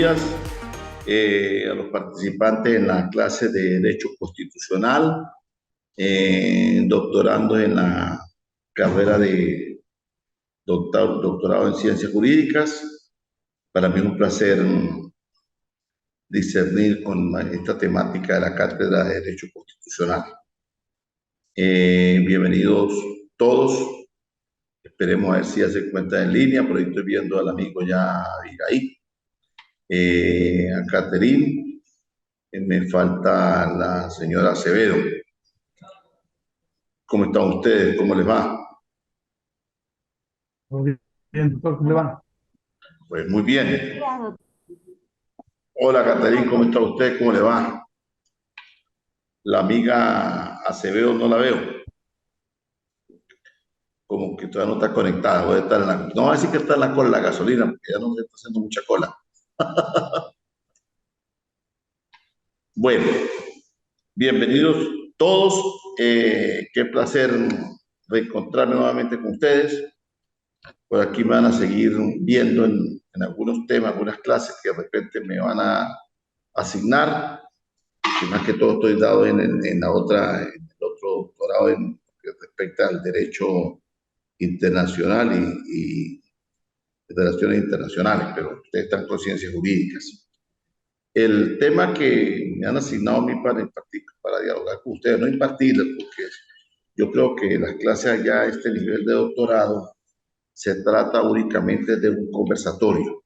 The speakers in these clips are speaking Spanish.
días a los participantes en la clase de Derecho Constitucional, doctorando en la carrera de doctorado en Ciencias Jurídicas. Para mí es un placer discernir con esta temática de la Cátedra de Derecho Constitucional. Bienvenidos todos. Esperemos a ver si hacen cuenta en línea. Por ahí estoy viendo al amigo ya ahí. A Caterine. Me falta la señora Acevedo. ¿Cómo están ustedes? ¿Cómo les va? Muy bien, doctor, ¿cómo le va? Pues muy bien. Hola Caterine, ¿cómo está usted? ¿Cómo le va? La amiga Acevedo no la veo. Como que todavía no está conectada. Voy a estar en la... No voy a decir que está en la cola de la gasolina, porque ya no se está haciendo mucha cola. Bueno, bienvenidos todos. Qué placer reencontrarme nuevamente con ustedes. Por aquí me van a seguir viendo en algunos temas, algunas clases que de repente me van a asignar. Y más que todo estoy dado en la otra, en el otro doctorado que respecta al derecho internacional y relaciones internacionales, pero ustedes están con ciencias jurídicas. El tema que me han asignado a mí para dialogar con ustedes, no impartirles, porque yo creo que las clases allá a este nivel de doctorado se trata únicamente de un conversatorio,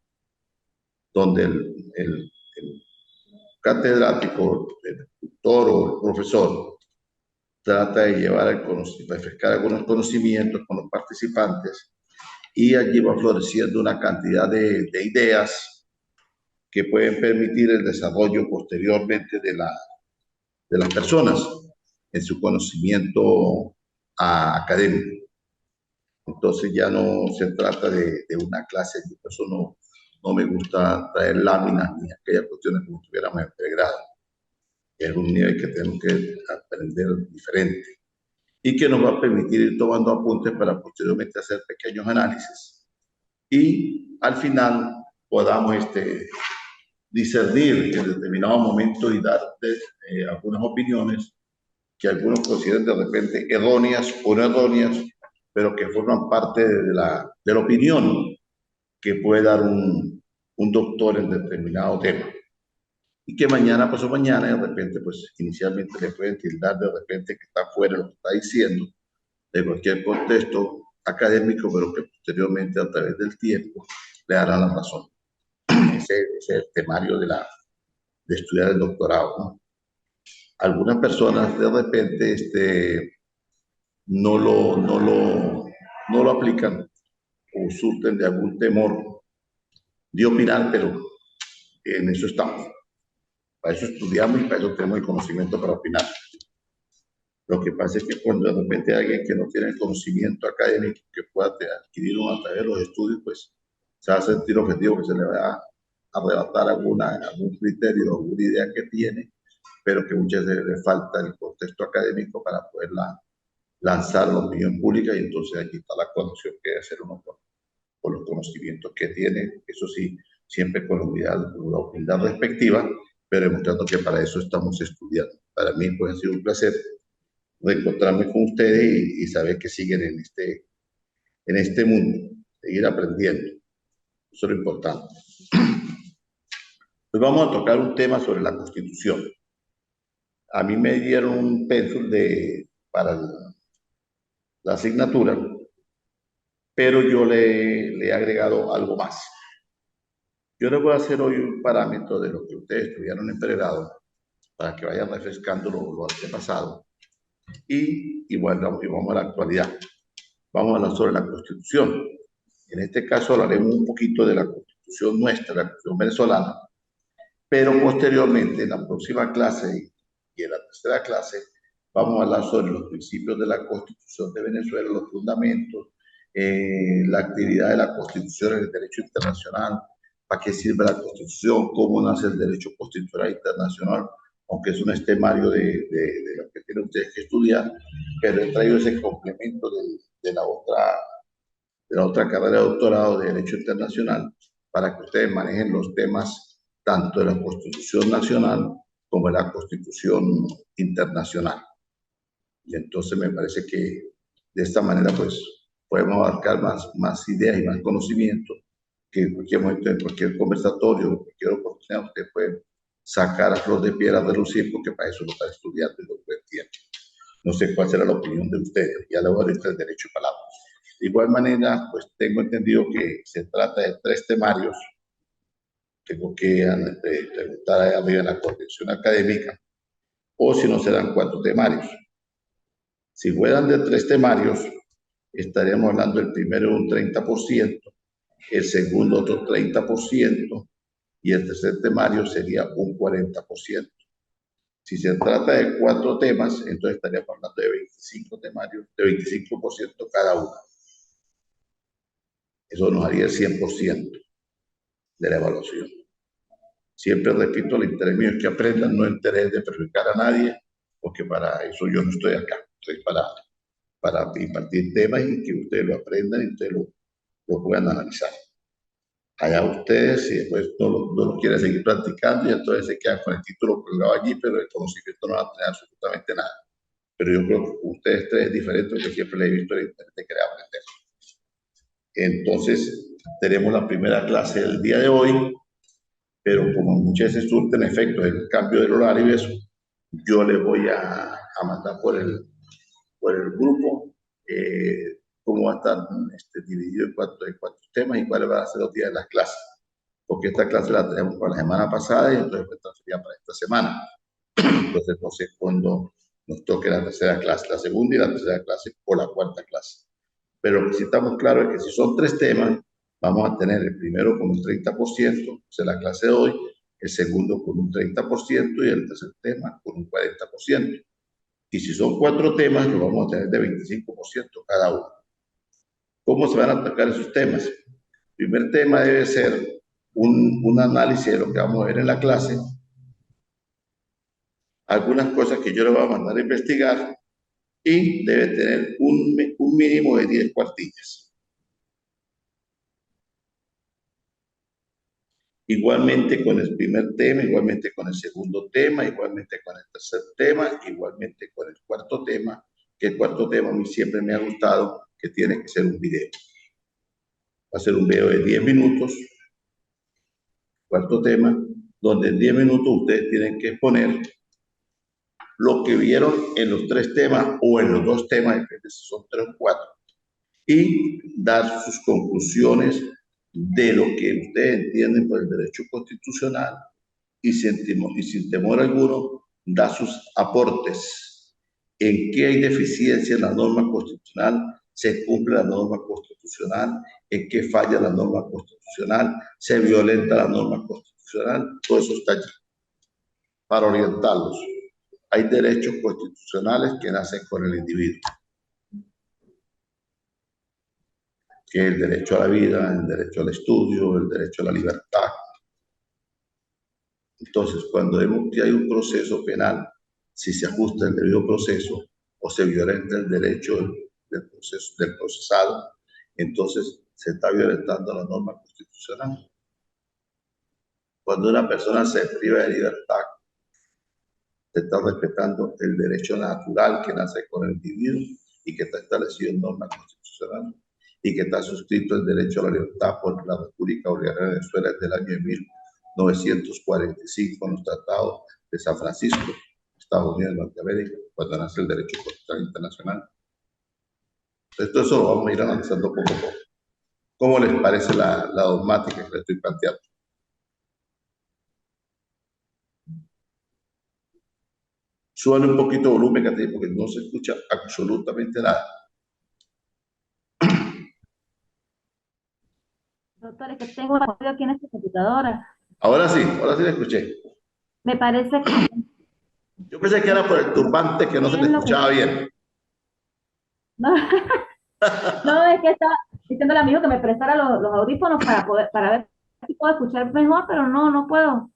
donde el catedrático, el tutor o el profesor trata de llevar refrescar algunos conocimientos con los participantes y allí va floreciendo una cantidad de ideas que pueden permitir el desarrollo posteriormente de las personas en su conocimiento académico. Entonces ya no se trata de una clase, por eso no me gusta traer láminas ni aquellas cuestiones como si estuviéramos en pregrado. Es un nivel que tenemos que aprender diferente y que nos va a permitir ir tomando apuntes para posteriormente hacer pequeños análisis y al final podamos discernir en determinado momento y dar algunas opiniones que algunos consideran de repente erróneas o no erróneas, pero que forman parte de la opinión que puede dar un doctor en determinado tema. Y que mañana, pasó mañana, de repente, pues inicialmente le pueden tildar de repente que está fuera de lo que está diciendo, de cualquier contexto académico, pero que posteriormente a través del tiempo le dará la razón. Ese es el temario de estudiar el doctorado, ¿no? Algunas personas de repente no no lo aplican o surten de algún temor de opinar, pero en eso estamos. Para eso estudiamos y para eso tenemos el conocimiento para opinar. Lo que pasa es que cuando de repente hay alguien que no tiene el conocimiento académico que pueda adquirir a través de los estudios, pues se va a sentir objetivo que se le va a arrebatar algún criterio, alguna idea que tiene, pero que muchas veces le falta el contexto académico para poderla lanzar a la opinión pública y entonces aquí está la conexión que debe hacer uno con los conocimientos que tiene, eso sí, siempre con la humildad respectiva, pero demostrando que para eso estamos estudiando. Para mí pues ha sido un placer reencontrarme con ustedes y saber que siguen en este mundo, seguir aprendiendo. Eso es lo importante. Pues vamos a tocar un tema sobre la Constitución. A mí me dieron un pénsul para la asignatura, pero yo le he agregado algo más. Yo les voy a hacer hoy un parámetro de lo que ustedes estudiaron en pregrado para que vayan refrescando lo antepasado. Y bueno, y vamos a la actualidad. Vamos a hablar sobre la Constitución. En este caso hablaremos un poquito de la Constitución nuestra, la Constitución venezolana, pero posteriormente, en la próxima clase y en la tercera clase, vamos a hablar sobre los principios de la Constitución de Venezuela, los fundamentos, la actividad de la Constitución en el derecho internacional, para qué sirve la Constitución, cómo nace el derecho constitucional internacional, aunque es un temario de lo que tienen ustedes que estudiar, pero he traído ese complemento de la otra carrera de doctorado de Derecho Internacional para que ustedes manejen los temas tanto de la Constitución Nacional como de la Constitución Internacional. Y entonces me parece que de esta manera pues podemos abarcar más ideas y más conocimiento que en cualquier momento, en cualquier conversatorio, en cualquier oportunidad, usted puede sacar a flor de piedra de lucir, porque para eso lo está estudiando y lo entiende. No sé cuál será la opinión de ustedes, ya le voy a dar el derecho de palabra. De igual manera, pues tengo entendido que se trata de 3 temarios. Tengo que preguntar ahí arriba en la coordinación académica, o si no serán 4 temarios. Si fueran de 3 temarios, estaríamos hablando del primero de un 30%, el segundo otro 30%, y el tercer temario sería un 40%. Si se trata de 4 temas, entonces estaríamos hablando de 25 temarios, de 25% cada uno. Eso nos haría el 100% de la evaluación. Siempre repito, el interés mío es que aprendan, no el interés de perjudicar a nadie, porque para eso yo no estoy acá. Estoy para impartir temas y que ustedes lo aprendan y ustedes lo puedan analizar. Allá ustedes, si después no lo quieren seguir practicando, y entonces se quedan con el título colgado allí, pero el conocimiento no va a tener absolutamente nada. Pero yo creo que ustedes 3 es diferente, porque siempre les he visto el interés de querer aprender. Entonces, tenemos la primera clase del día de hoy, pero como muchas veces surten efectos el cambio del horario y eso, yo les voy a mandar por el grupo cómo va a estar dividido en 4 temas y cuáles van a ser los días de las clases. Porque esta clase la tenemos para la semana pasada y entonces esta sería para esta semana. Entonces no sé cuándo nos toque la tercera clase, la segunda y la tercera clase o la cuarta clase. Pero lo que sí estamos claros es que si son 3 temas, vamos a tener el primero con un 30%, o sea, la clase de hoy, el segundo con un 30% y el tercer tema con un 40%. Y si son 4 temas, lo vamos a tener de 25% cada uno. ¿Cómo se van a atacar esos temas? El primer tema debe ser un análisis de lo que vamos a ver en la clase, algunas cosas que yo le voy a mandar a investigar y debe tener un mínimo de 10 cuartillas. Igualmente con el primer tema, igualmente con el segundo tema, igualmente con el tercer tema, igualmente con el cuarto tema, que el cuarto tema a mí siempre me ha gustado, que tiene que ser un video. Va a ser un video de 10 minutos, cuarto tema, donde en 10 minutos ustedes tienen que exponer lo que vieron en los 3 temas o en los 2 temas, depende si son 3 o 4, y dar sus conclusiones de lo que ustedes entienden por el derecho constitucional y sin temor alguno da sus aportes en qué hay deficiencia en la norma constitucional, se cumple la norma constitucional, en qué falla la norma constitucional, se violenta la norma constitucional, todo eso está allí para orientarlos. Hay derechos constitucionales que nacen con el individuo, que es el derecho a la vida, el derecho al estudio, el derecho a la libertad. Entonces, cuando vemos que hay un proceso penal, si se ajusta el debido proceso o se violenta el derecho del procesado, entonces se está violentando la norma constitucional. Cuando una persona se priva de libertad, se está respetando el derecho natural que nace con el individuo y que está establecido en norma constitucional y que está suscrito el derecho a la libertad por la República Bolivariana de Venezuela desde el año 1945 en los tratados de San Francisco, Estados Unidos de Norteamérica, cuando nace el derecho constitucional internacional. Entonces, eso lo vamos a ir analizando poco a poco. ¿Cómo les parece la dogmática que les estoy planteando? Suban un poquito de volumen, Caterina, porque no se escucha absolutamente nada. Doctor, es que tengo un audio aquí en esta computadora. Ahora sí la escuché. Me parece que Yo pensé que era por el turbante que no se le bien lo que... escuchaba bien. No, no, es que estaba diciendo al amigo que me prestara los audífonos para ver si puedo escuchar mejor, pero no, no puedo.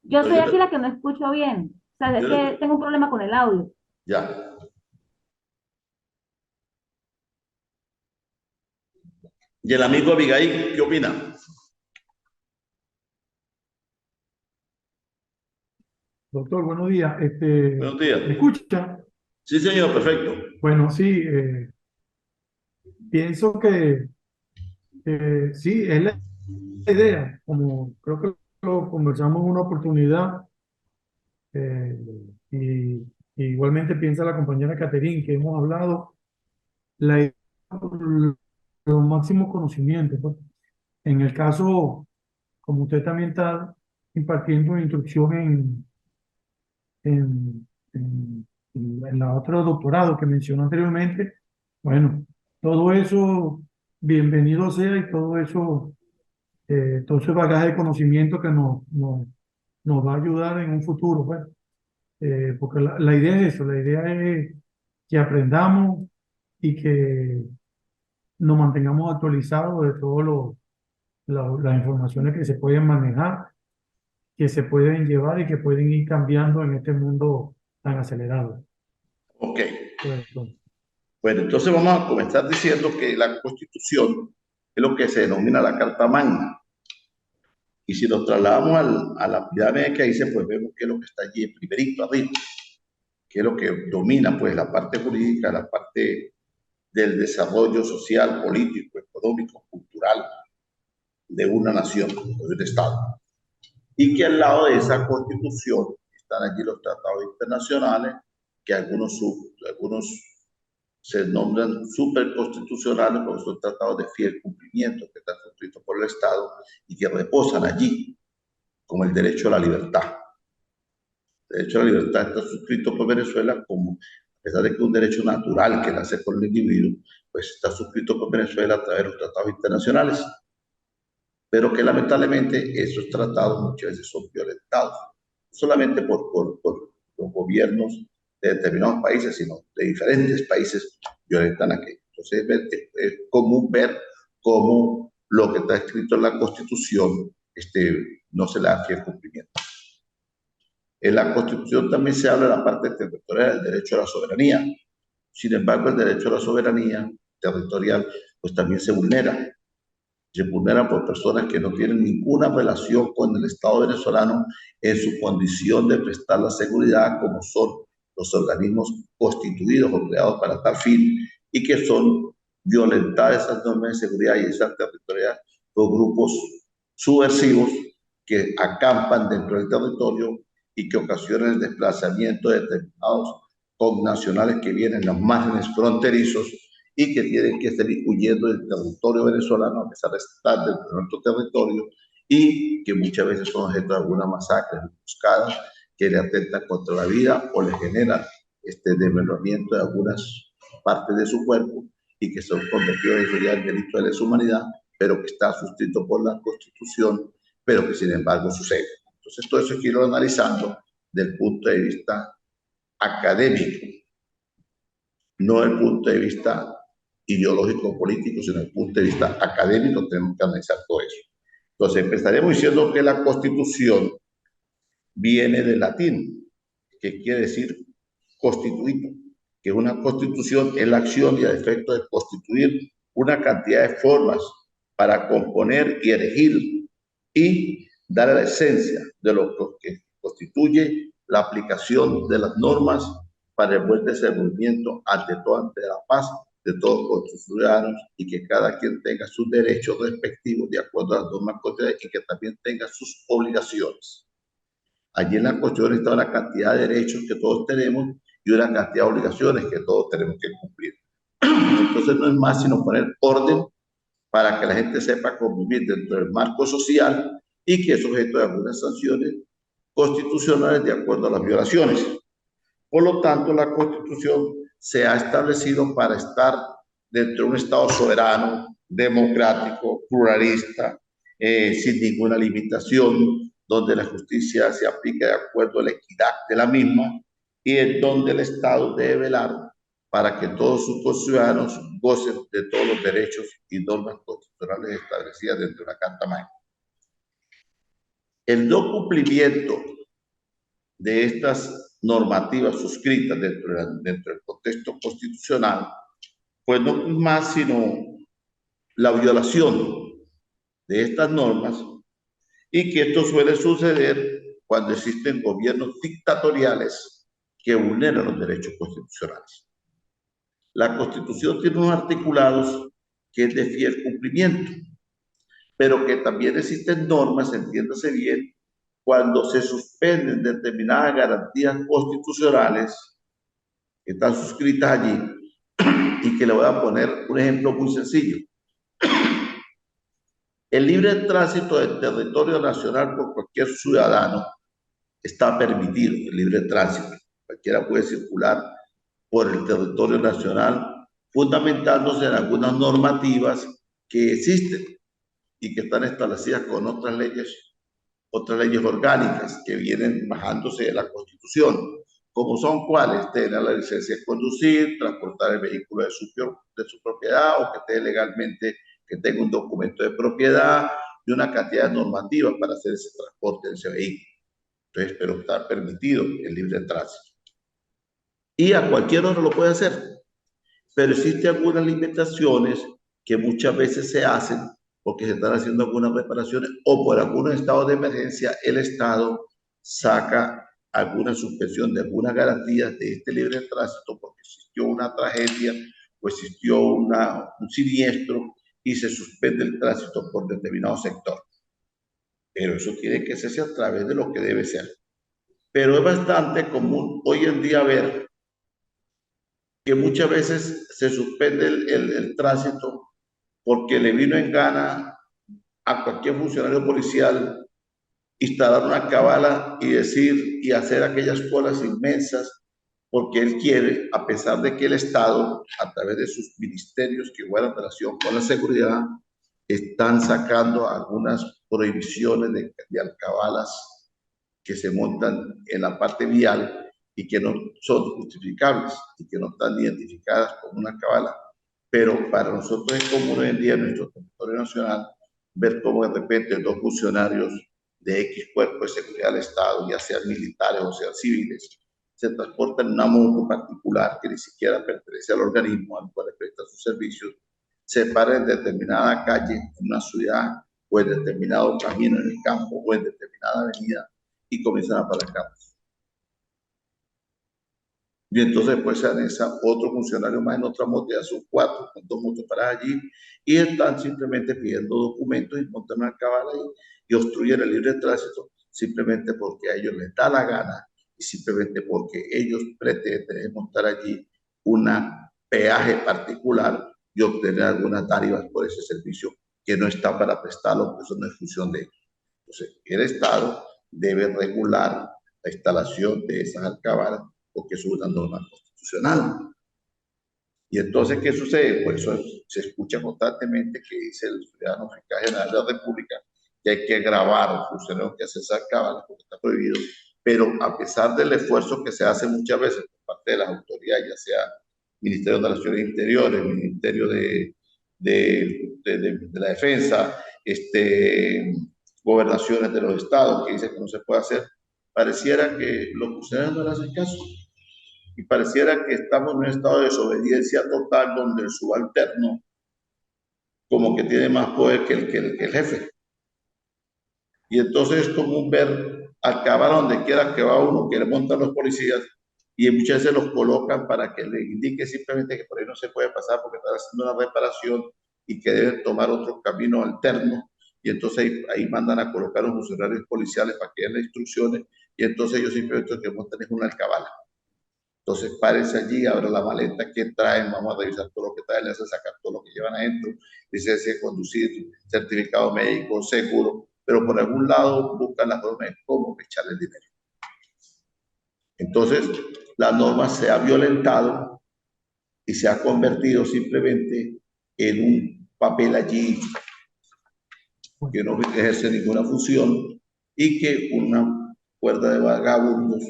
Yo No, soy aquí la que no escucho bien. O sea, es que tengo un problema con el audio. ya. ¿Y el amigo Abigail qué opina? Doctor, buenos días. Buenos días. ¿Me escucha? Sí, señor, perfecto. Bueno, sí, pienso que sí, es la idea, como creo que lo conversamos en una oportunidad, eh, y, y igualmente piensa la compañera Caterine, que hemos hablado, la idea por los máximos conocimientos, pues. En el caso, como usted también está impartiendo instrucción en, en la otro doctorado que mencionó anteriormente, bueno, todo eso, bienvenido sea y todo ese bagaje de conocimiento que nos va a ayudar en un futuro, pues. Porque la idea es eso, la idea es que aprendamos y que nos mantengamos actualizados de todas las informaciones que se pueden manejar, que se pueden llevar y que pueden ir cambiando en este mundo tan acelerado. Ok. Pues, Bueno, entonces vamos a comenzar diciendo que la Constitución es lo que se denomina la Carta Magna. Y si nos trasladamos a la pirámide que dice, pues vemos que es lo que está allí primerito arriba, que es lo que domina pues la parte jurídica, la parte del desarrollo social, político, económico, cultural de una nación o de un Estado. Y que al lado de esa Constitución están allí los tratados internacionales, que algunos se nombran superconstitucionales porque son tratados de fiel cumplimiento que están suscritos por el Estado y que reposan allí, como el derecho a la libertad. El derecho a la libertad está suscrito por Venezuela como, a pesar de que es un derecho natural que nace con el individuo, pues está suscrito por Venezuela a través de los tratados internacionales, pero que lamentablemente esos tratados muchas veces son violentados, no solamente por los gobiernos de determinados países, sino de diferentes países violentan aquello. Entonces es común ver cómo lo que está escrito en la Constitución no se le da fiel cumplimiento. En la Constitución también se habla de la parte territorial del derecho a la soberanía. Sin embargo, el derecho a la soberanía territorial pues también se vulnera por personas que no tienen ninguna relación con el Estado venezolano en su condición de prestar la seguridad, como son los organismos constituidos o creados para tal fin, y que son violentadas esas normas de seguridad y esas territoriales por grupos subversivos que acampan dentro del territorio y que ocasionan el desplazamiento de determinados connacionales que vienen a los márgenes fronterizos y que tienen que salir huyendo del territorio venezolano a pesar de estar dentro de nuestro territorio y que muchas veces son objeto de alguna masacre, emboscadas que le atentan contra la vida o le generan desmembramiento de algunas partes de su cuerpo y que son convertidos en delito de lesa humanidad, pero que está suscrito por la Constitución, pero que sin embargo sucede. Entonces todo eso quiero analizando desde el punto de vista académico, no desde el punto de vista ideológico político, sino desde el punto de vista académico tenemos que analizar todo eso. Entonces empezaremos diciendo que la Constitución viene del latín, que quiere decir constituir, que una constitución es la acción y el efecto de constituir una cantidad de formas para componer y elegir y dar la esencia de lo que constituye la aplicación de las normas para el buen desenvolvimiento ante la paz de todos los ciudadanos y que cada quien tenga sus derechos respectivos de acuerdo a las normas constitucionales y que también tenga sus obligaciones. Allí en la Constitución está una cantidad de derechos que todos tenemos y una cantidad de obligaciones que todos tenemos que cumplir. Entonces no es más sino poner orden para que la gente sepa convivir dentro del marco social y que es objeto de algunas sanciones constitucionales de acuerdo a las violaciones. Por lo tanto, la Constitución se ha establecido para estar dentro de un Estado soberano, democrático, pluralista, sin ninguna limitación, donde la justicia se aplique de acuerdo a la equidad de la misma y en donde el Estado debe velar para que todos sus ciudadanos gocen de todos los derechos y normas constitucionales establecidas dentro de la Carta Magna. El no cumplimiento de estas normativas suscritas dentro del contexto constitucional, pues no es más sino la violación de estas normas y que esto suele suceder cuando existen gobiernos dictatoriales que vulneran los derechos constitucionales. La Constitución tiene unos articulados que es de fiel cumplimiento, pero que también existen normas, entiéndase bien, cuando se suspenden determinadas garantías constitucionales que están suscritas allí, y que le voy a poner un ejemplo muy sencillo. El libre tránsito del territorio nacional por cualquier ciudadano está permitido, el libre tránsito. Cualquiera puede circular por el territorio nacional fundamentándose en algunas normativas que existen y que están establecidas con otras leyes orgánicas que vienen bajándose de la Constitución, como son cuáles: tener la licencia de conducir, transportar el vehículo de su propiedad, o que esté legalmente, que tenga un documento de propiedad, y una cantidad de normativas para hacer ese transporte de ese vehículo. Entonces, pero está permitido el libre tránsito. Y a cualquier hora lo puede hacer, pero existen algunas limitaciones que muchas veces se hacen porque se están haciendo algunas reparaciones o por algunos estados de emergencia el Estado saca alguna suspensión de algunas garantías de este libre tránsito porque existió una tragedia o existió un siniestro y se suspende el tránsito por determinado sector. Pero eso tiene que hacerse a través de lo que debe ser. Pero es bastante común hoy en día ver que muchas veces se suspende el tránsito porque le vino en gana a cualquier funcionario policial instalar una cabala y decir y hacer aquellas colas inmensas porque él quiere, a pesar de que el Estado, a través de sus ministerios que guardan relación con la seguridad, están sacando algunas prohibiciones de alcabalas que se montan en la parte vial y que no son justificables y que no están identificadas como una cabala. Pero para nosotros es común hoy en día en nuestro territorio nacional ver cómo de repente dos funcionarios de X cuerpo de seguridad del Estado, ya sean militares o sean civiles, se transportan en una moto particular que ni siquiera pertenece al organismo al cual le presta sus servicios, se paran en determinada calle en una ciudad o en determinado camino en el campo o en determinada avenida y comienzan a apalancarse. Y entonces después se anexan otro funcionario más en otra moto, ya son 4 con 2 motos para allí, y están simplemente pidiendo documentos y montan una cabala y obstruyen el libre tránsito simplemente porque a ellos les da la gana y simplemente porque ellos pretenden montar allí una peaje particular y obtener algunas dádivas por ese servicio que no está para prestarlo, porque eso no es función de ellos. Entonces, el Estado debe regular la instalación de esas alcabalas porque es una norma constitucional. Y entonces, ¿qué sucede? Por eso se escucha constantemente que dice el ciudadano fiscal general de la República que hay que grabar a los funcionarios que hacen esas cámaras porque está prohibido, pero a pesar del esfuerzo que se hace muchas veces por parte de las autoridades, ya sea Ministerio de Relaciones Interiores, Ministerio de la Defensa, gobernaciones de los estados que dicen que no se puede hacer, pareciera que los funcionarios no le hacen caso. Y pareciera que estamos en un estado de desobediencia total donde el subalterno como que tiene más poder que el jefe. Y entonces es común ver acabar donde quiera que va uno, que le montan los policías y muchas veces los colocan para que le indique simplemente que por ahí no se puede pasar porque están haciendo una reparación y que deben tomar otro camino alterno. Y entonces ahí mandan a colocar a los funcionarios policiales para que den las instrucciones y entonces ellos simplemente lo que montan es una alcabala. Entonces, párense allí, abran la maleta que traen, vamos a revisar todo lo que traen, les hacen sacar todo lo que llevan adentro, licencia de conducir, certificado médico, seguro, pero por algún lado buscan la forma de cómo echarle el dinero. Entonces, la norma se ha violentado y se ha convertido simplemente en un papel allí que no ejerce ninguna función y que una cuerda de vagabundos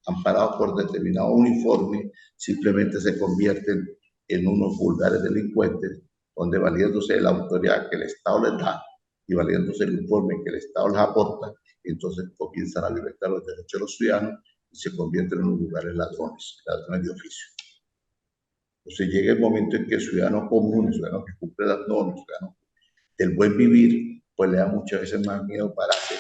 amparados por determinado uniforme, simplemente se convierten en unos vulgares delincuentes, donde valiéndose de la autoridad que el Estado les da y valiéndose el informe que el Estado les aporta, entonces comienzan a violentar los derechos de los ciudadanos y se convierten en unos vulgares ladrones de oficio. Entonces llega el momento en que el ciudadano común, el ciudadano que cumple las normas, el ciudadano del buen vivir, pues le da muchas veces más miedo pararse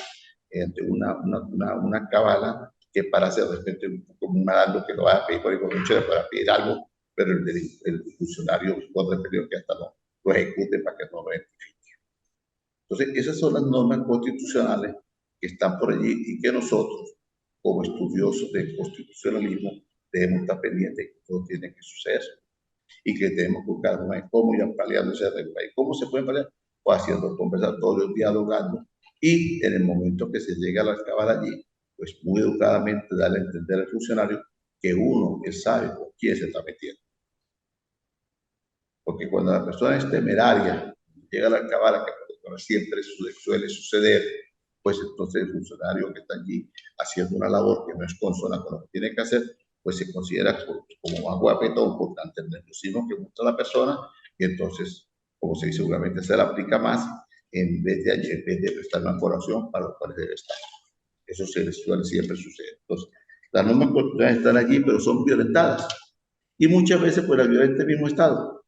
mediante una cábala que para hacer de repente como un adando que lo va a pedir por el para pedir algo, pero el funcionario con referido que hasta no lo ejecute para que no lo identifique. Entonces, esas son las normas constitucionales que están por allí y que nosotros, como estudiosos del constitucionalismo, debemos estar pendientes de que todo tiene que suceder y que tenemos que buscar cómo ir paliando ese regla. ¿Y cómo se puede paliar? Pues haciendo conversatorios, dialogando, y en el momento que se llega a acabar allí, pues muy educadamente darle a entender al funcionario que uno que sabe con quién se está metiendo. Porque cuando la persona es temeraria, llega a la cabala, que siempre suele suceder, pues entonces el funcionario que está allí haciendo una labor que no es consona con lo que tiene que hacer, pues se considera como más guapetón por tanto el nerviosismo que muestra la persona, y entonces, como se dice, seguramente se le aplica más en vez de prestar una colaboración para los cuales debe estar. Eso siempre sucede. Entonces, las normas constitucionales están allí, pero son violentadas. Y muchas veces por el violento mismo Estado.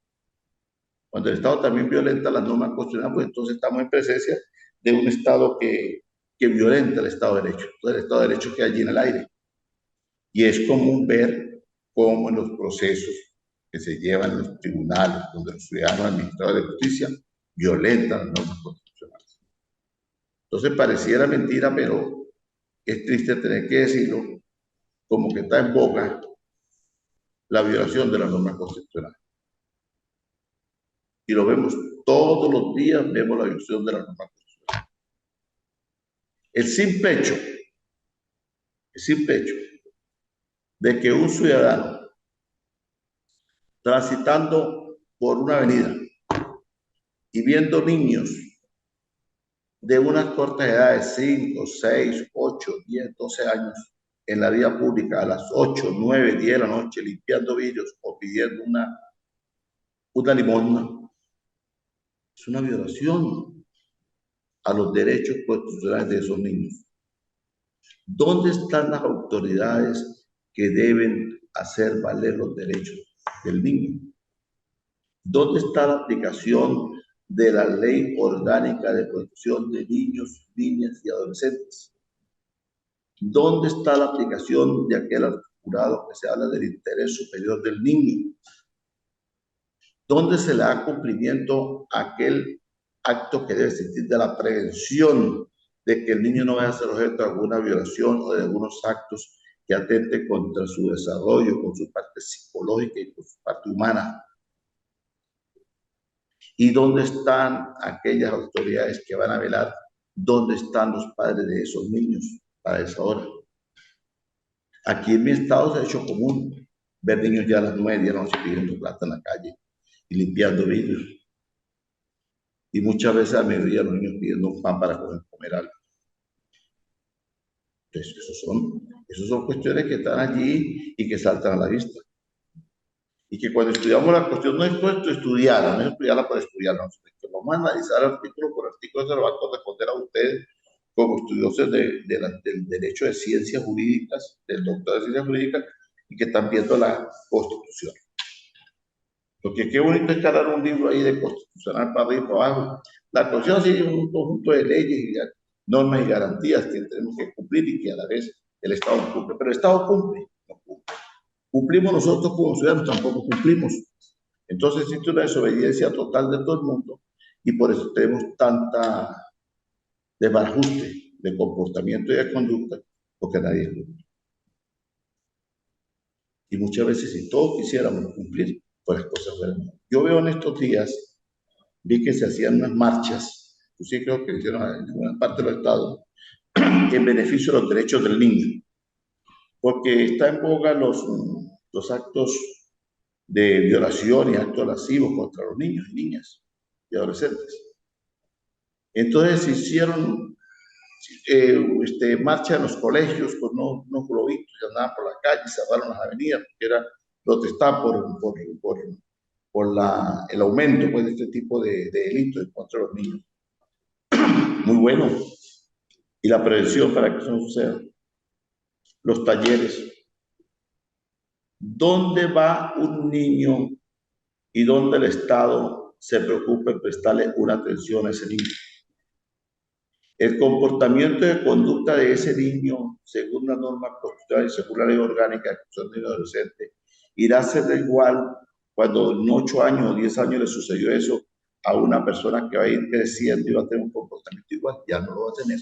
Cuando el Estado también violenta las normas constitucionales, pues entonces estamos en presencia de un Estado que violenta el Estado de Derecho. Entonces el Estado de Derecho queda allí en el aire. Y es común ver cómo en los procesos que se llevan en los tribunales, donde los ciudadanos administradores de justicia violentan las normas constitucionales. Entonces pareciera mentira, pero es triste tener que decirlo, como que está en boca la violación de las normas constitucionales. Y lo vemos todos los días, vemos la violación de las normas constitucionales. El simple hecho de que un ciudadano transitando por una avenida y viendo niños de unas cortas edades, 5, 6, 8, 10, 12 años, en la vía pública a las 8, 9, 10 de la noche limpiando vidrios o pidiendo una limosna, es una violación a los derechos constitucionales de esos niños. ¿Dónde están las autoridades que deben hacer valer los derechos del niño? ¿Dónde está la aplicación de la Ley Orgánica de Protección de Niños, Niñas y Adolescentes? ¿Dónde está la aplicación de aquel articulado que se habla del interés superior del niño? ¿Dónde se le da cumplimiento a aquel acto que debe existir de la prevención de que el niño no vaya a ser objeto de alguna violación o de algunos actos que atenten contra su desarrollo, con su parte psicológica y con su parte humana? ¿Y dónde están aquellas autoridades que van a velar dónde están los padres de esos niños para esa hora? Aquí en mi estado se ha hecho común ver niños ya a las 9 de la noche pidiendo plata en la calle y limpiando vidrios. Y muchas veces a mediodía los niños pidiendo un pan para comer algo. Entonces, esas son cuestiones que están allí y que saltan a la vista. Y que cuando estudiamos la cuestión no es estudiarla, no es estudiarla para estudiarla, vamos a analizar artículo por artículo, se lo va a corresponder a ustedes como estudiosos del derecho de ciencias jurídicas, del doctor de ciencias jurídicas, y que están viendo la Constitución. Porque qué bonito es cargar un libro ahí de constitucional para arriba y para abajo. La Constitución sí es un conjunto de leyes y normas y garantías que tenemos que cumplir y que a la vez el Estado cumple. Pero el Estado cumple, no cumple. Cumplimos nosotros como ciudadanos, tampoco cumplimos. Entonces existe una desobediencia total de todo el mundo y por eso tenemos tanta desbarajuste de comportamiento y de conducta, porque nadie cumple. Y muchas veces si todos quisiéramos cumplir, pues las cosas fueran. Yo veo en estos días, vi que se hacían unas marchas, yo sí creo que hicieron en alguna parte del Estado, en beneficio de los derechos del niño, porque está en boga los actos de violación y actos lascivos contra los niños y niñas y adolescentes. Entonces se hicieron marcha en los colegios con unos globitos que andaban por la calle, cerraron las avenidas porque era protestar por el aumento pues, de este tipo de delitos contra los niños. Muy bueno. Y la prevención para que eso no suceda. Los talleres. ¿Dónde va un niño y dónde el Estado se preocupa en prestarle una atención a ese niño? El comportamiento de conducta de ese niño, según la norma constitucional y según la ley orgánica de educación de adolescente, irá a ser igual cuando en 8 años o 10 años le sucedió eso a una persona que va a ir creciendo y va a tener un comportamiento igual, ya no lo va a tener.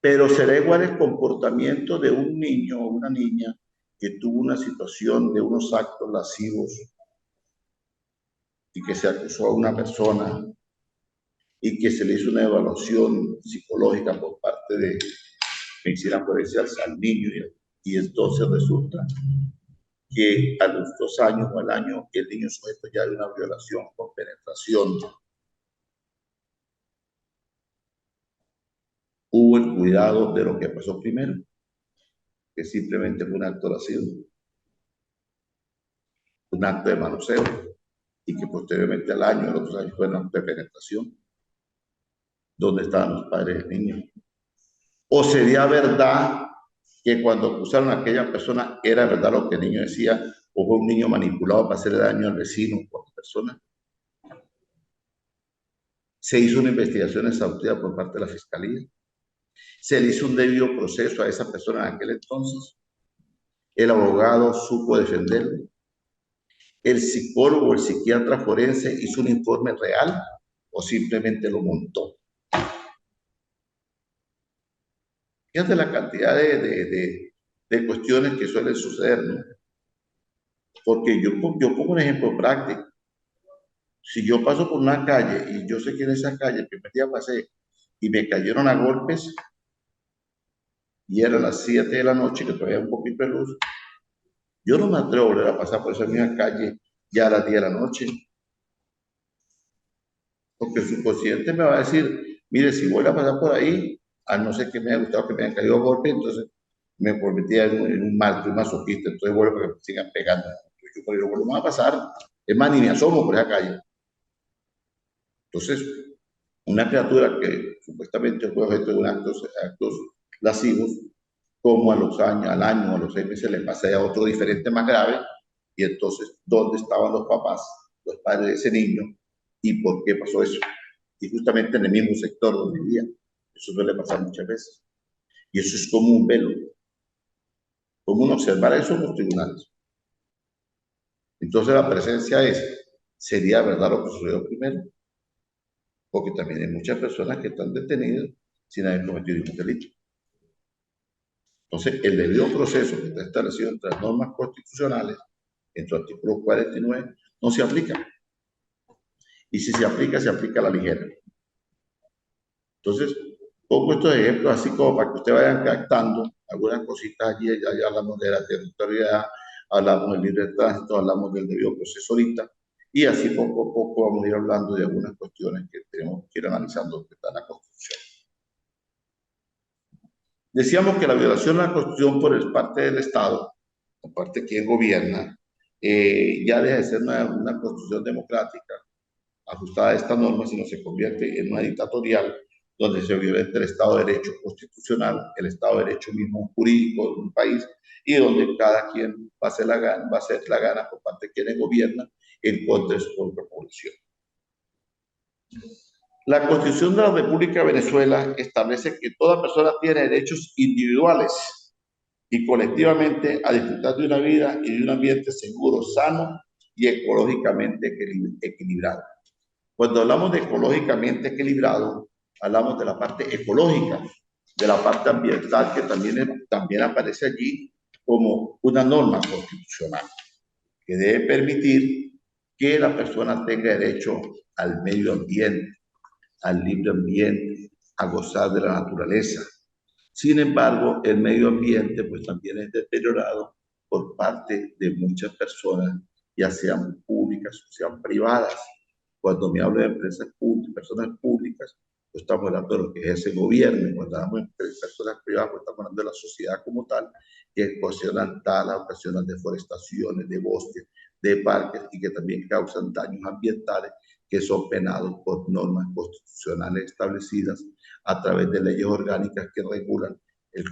Pero será igual el comportamiento de un niño o una niña que tuvo una situación de unos actos lascivos y que se acusó a una persona y que se le hizo una evaluación psicológica por parte de medicina forense al niño y entonces resulta que a los 2 años o al año el niño sujeto ya de una violación con penetración. Hubo el cuidado de lo que pasó primero, que simplemente fue un acto lascivo, un acto de manoseo, y que posteriormente al año, los otros años, fue un acto de penetración. ¿Dónde estaban los padres del niño? ¿O sería verdad que cuando acusaron a aquella persona era verdad lo que el niño decía, o fue un niño manipulado para hacerle daño al vecino o a otra persona? Se hizo una investigación exhaustiva por parte de la fiscalía. Se le hizo un debido proceso a esa persona en aquel entonces. El abogado supo defenderlo. El psicólogo, el psiquiatra forense hizo un informe real o simplemente lo montó. Fíjate la cantidad de cuestiones que suelen suceder, ¿no? Porque yo pongo un ejemplo práctico. Si yo paso por una calle y yo sé que en esa calle el primer día pasé y me cayeron a golpes y eran las 7 de la noche, que todavía hay un poquito de luz, yo no me atrevo a volver a pasar por esa misma calle ya a las 10 de la noche. Porque el subconsciente me va a decir, mire, si vuelvo a pasar por ahí, a no ser que me haya gustado que me hayan caído golpes, entonces me convertía en un mal, un masoquista, entonces vuelvo a que me sigan pegando. Yo vuelvo a pasar, es más, ni me asomo por esa calle. Entonces, una criatura que supuestamente fue objeto de actos lascivos, como a los años, al año, a los 6 meses le pasa a otro diferente más grave, y entonces, ¿dónde estaban los papás, los padres de ese niño, y por qué pasó eso? Y justamente en el mismo sector donde vivía. Eso suele pasar muchas veces. Y eso es como un velo, común observar eso en los tribunales. Entonces la presencia sería verdad lo que sucedió primero, porque también hay muchas personas que están detenidas sin haber cometido ningún delito. Entonces, el debido proceso que está establecido entre las normas constitucionales, en su artículo 49, no se aplica. Y si se aplica a la ligera. Entonces, pongo estos ejemplos así como para que ustedes vayan captando algunas cositas allí. Ya hablamos de la territorialidad, hablamos del libre tránsito, hablamos del debido proceso ahorita, y así poco a poco vamos a ir hablando de algunas cuestiones que tenemos que ir analizando que está en la Constitución. Decíamos que la violación a la Constitución por parte del Estado, por parte de quien gobierna, ya deja de ser una Constitución democrática ajustada a esta norma, sino se convierte en una dictatorial donde se violenta el Estado de Derecho constitucional, el Estado de Derecho mismo jurídico de un país, y donde cada quien va a hacer la gana por parte de quienes gobiernan en contra de su propia población. La Constitución de la República de Venezuela establece que toda persona tiene derechos individuales y colectivamente a disfrutar de una vida y de un ambiente seguro, sano y ecológicamente equilibrado. Cuando hablamos de ecológicamente equilibrado, hablamos de la parte ecológica, de la parte ambiental, que también aparece allí como una norma constitucional, que debe permitir que la persona tenga derecho al medio ambiente, al libre ambiente, a gozar de la naturaleza. Sin embargo, el medio ambiente pues también es deteriorado por parte de muchas personas, ya sean públicas o sean privadas. Cuando me hablo de empresas públicas, personas públicas, pues estamos hablando de lo que es el gobierno. Cuando hablamos de personas privadas, pues estamos hablando de la sociedad como tal, que ocasionan talas, ocasionan deforestaciones de bosques, de parques, y que también causan daños ambientales que son penados por normas constitucionales establecidas a través de leyes orgánicas que regulan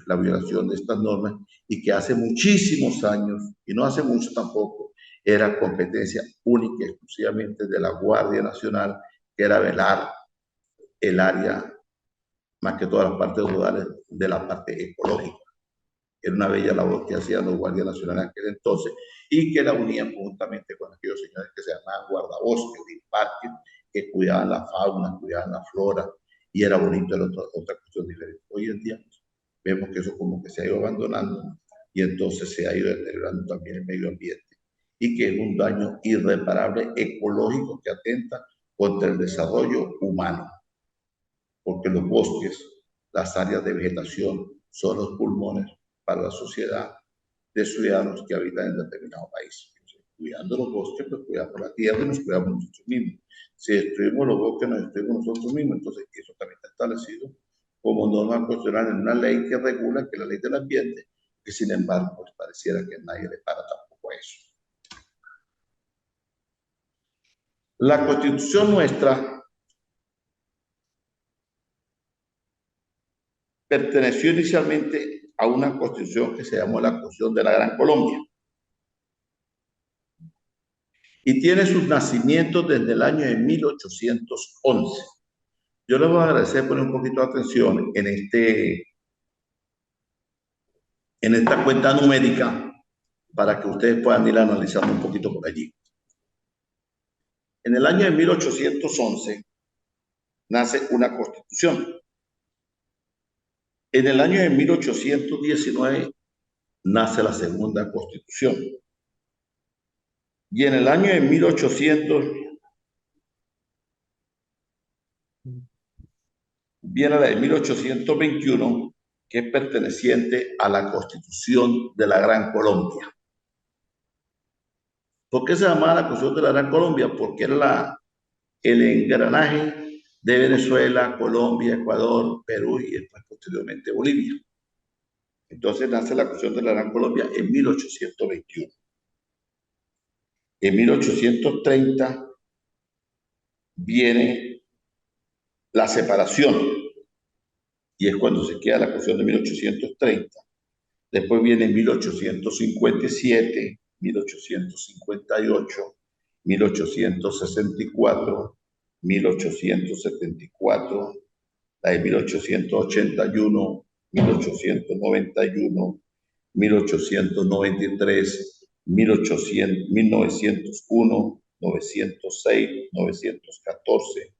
la violación de estas normas, y que hace muchísimos años, y no hace mucho tampoco, era competencia única y exclusivamente de la Guardia Nacional que era velar el área, más que todas las partes rurales, de la parte ecológica. Era una bella labor que hacían los guardias nacionales en aquel entonces y que la unían conjuntamente con aquellos señores que se llamaban guardabosques y parques, que cuidaban la fauna, cuidaban la flora, y era bonito, era otra cuestión diferente. Hoy en día vemos que eso como que se ha ido abandonando y entonces se ha ido deteriorando también el medio ambiente y que es un daño irreparable ecológico que atenta contra el desarrollo humano, porque los bosques, las áreas de vegetación, son los pulmones para la sociedad de ciudadanos que habitan en determinado país. Entonces, cuidando los bosques, pues cuidamos la tierra y nos cuidamos nosotros mismos. Si destruimos los bosques, nos destruimos nosotros mismos. Entonces, eso también está establecido como norma constitucional en una ley que regula, que es la ley del ambiente, que sin embargo, pues pareciera que nadie le para tampoco a eso. La Constitución nuestra perteneció inicialmente a una constitución que se llamó la Constitución de la Gran Colombia y tiene sus nacimientos desde el año de 1811. Yo les voy a agradecer por un poquito de atención en esta cuenta numérica para que ustedes puedan ir analizando un poquito por allí. En el año de 1811 nace una constitución. En el año de 1819 nace la segunda constitución. Y en el año de 1800 viene la de 1821, que es perteneciente a la Constitución de la Gran Colombia. ¿Por qué se llamaba la Constitución de la Gran Colombia? Porque era el engranaje de Venezuela, Colombia, Ecuador, Perú y después posteriormente Bolivia. Entonces nace la Constitución de la Gran Colombia en 1821. En 1830 viene la separación y es cuando se queda la Constitución de 1830. Después viene 1857, 1858, 1864, 1874, la de 1881, 1891, 1893, 1901, 906, 914,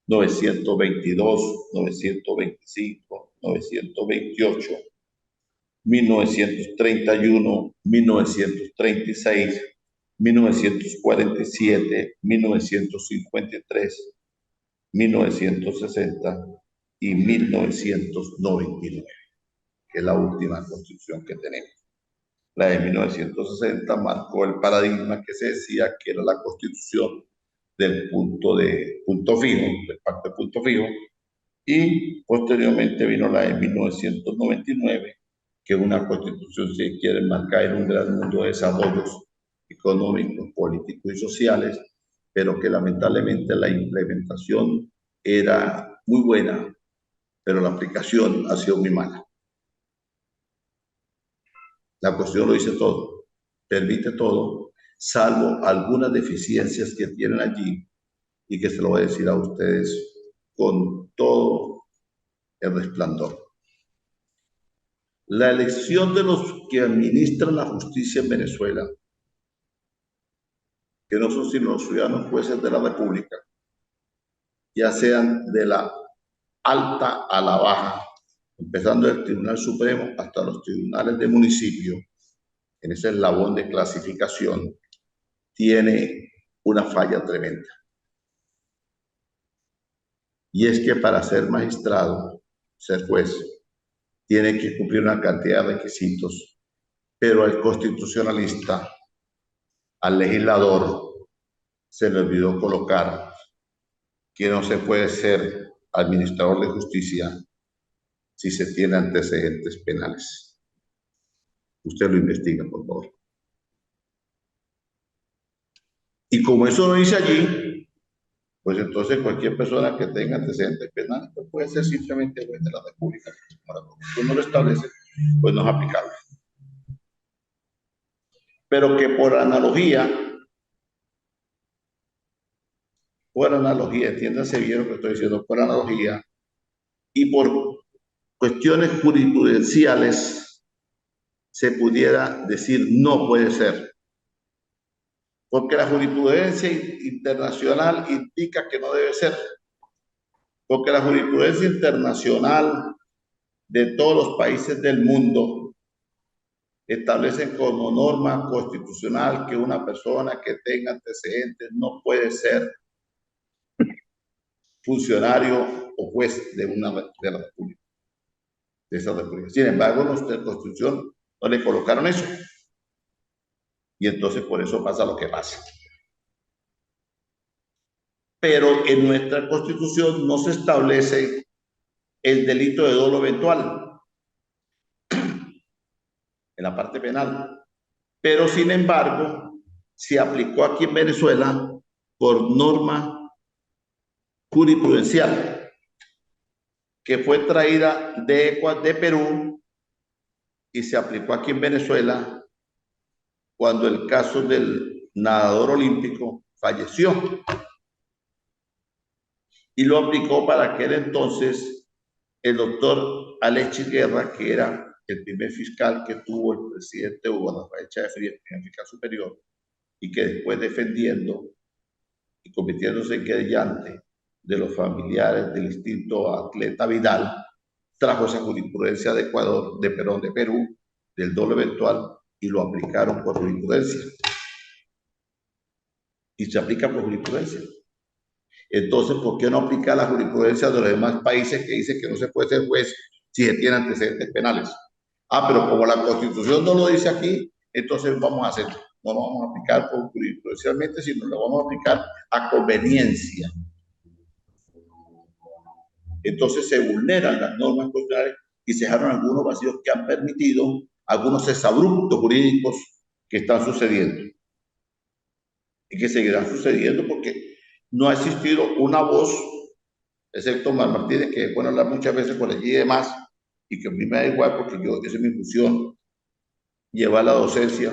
922, 925, 928, 1931, 1936, 1947, 1953, 1960 y 1999, que es la última constitución que tenemos. La de 1960 marcó el paradigma que se decía que era la constitución del punto fijo, del pacto de punto fijo, y posteriormente vino la de 1999, que es una constitución, si quieren, marcar en un gran mundo de desarrollos económicos, políticos y sociales, pero que lamentablemente la implementación era muy buena, pero la aplicación ha sido muy mala. La cuestión lo dice todo, permite todo, salvo algunas deficiencias que tienen allí y que se lo voy a decir a ustedes con todo el resplandor. La elección de los que administran la justicia en Venezuela, que no son sino los ciudadanos jueces de la República, ya sean de la alta a la baja, empezando del Tribunal Supremo hasta los tribunales de municipio, en ese eslabón de clasificación, tiene una falla tremenda. Y es que para ser magistrado, ser juez, tiene que cumplir una cantidad de requisitos, pero al constitucionalista, al legislador, se le olvidó colocar que no se puede ser administrador de justicia si se tiene antecedentes penales. Usted lo investiga, por favor. Y como eso lo dice allí, pues entonces cualquier persona que tenga antecedentes penales pues puede ser simplemente juez de la República. Como no lo establece, pues no es aplicable. Pero que por analogía por analogía, entiéndase bien lo que estoy diciendo, por analogía, y por cuestiones jurisprudenciales se pudiera decir no puede ser, porque la jurisprudencia internacional indica que no debe ser, porque la jurisprudencia internacional de todos los países del mundo establecen como norma constitucional que una persona que tenga antecedentes no puede ser funcionario o juez de la República, de esa República. Sin embargo, nuestra Constitución no le colocaron eso. Y entonces por eso pasa lo que pasa. Pero en nuestra Constitución no se establece el delito de dolo eventual en la parte penal. Pero sin embargo, se aplicó aquí en Venezuela por norma jurisprudencial que fue traída de Perú y se aplicó aquí en Venezuela cuando el caso del nadador olímpico falleció. Y lo aplicó para aquel entonces el doctor Alexis Guerra, que era el primer fiscal que tuvo el presidente Hugo Rafael Chávez Frías, el fiscal superior, y que después defendiendo y convirtiéndose en querellante de los familiares del distinto atleta Vidal, trajo esa jurisprudencia de Ecuador, de Perú, del dolo eventual, y lo aplicaron por jurisprudencia. Y se aplica por jurisprudencia. Entonces, ¿por qué no aplicar la jurisprudencia de los demás países que dice que no se puede ser juez si se tiene antecedentes penales? Ah, pero como la Constitución no lo dice aquí, entonces vamos a hacer, no lo vamos a aplicar por jurisprudencialmente, sino lo vamos a aplicar a conveniencia. Entonces se vulneran las normas constitucionales y se dejaron algunos vacíos que han permitido algunos exabruptos jurídicos que están sucediendo y que seguirán sucediendo porque no ha existido una voz, excepto Mar Martínez, que puede hablar muchas veces por allí y demás, y que a mí me da igual porque esa es mi función, llevar la docencia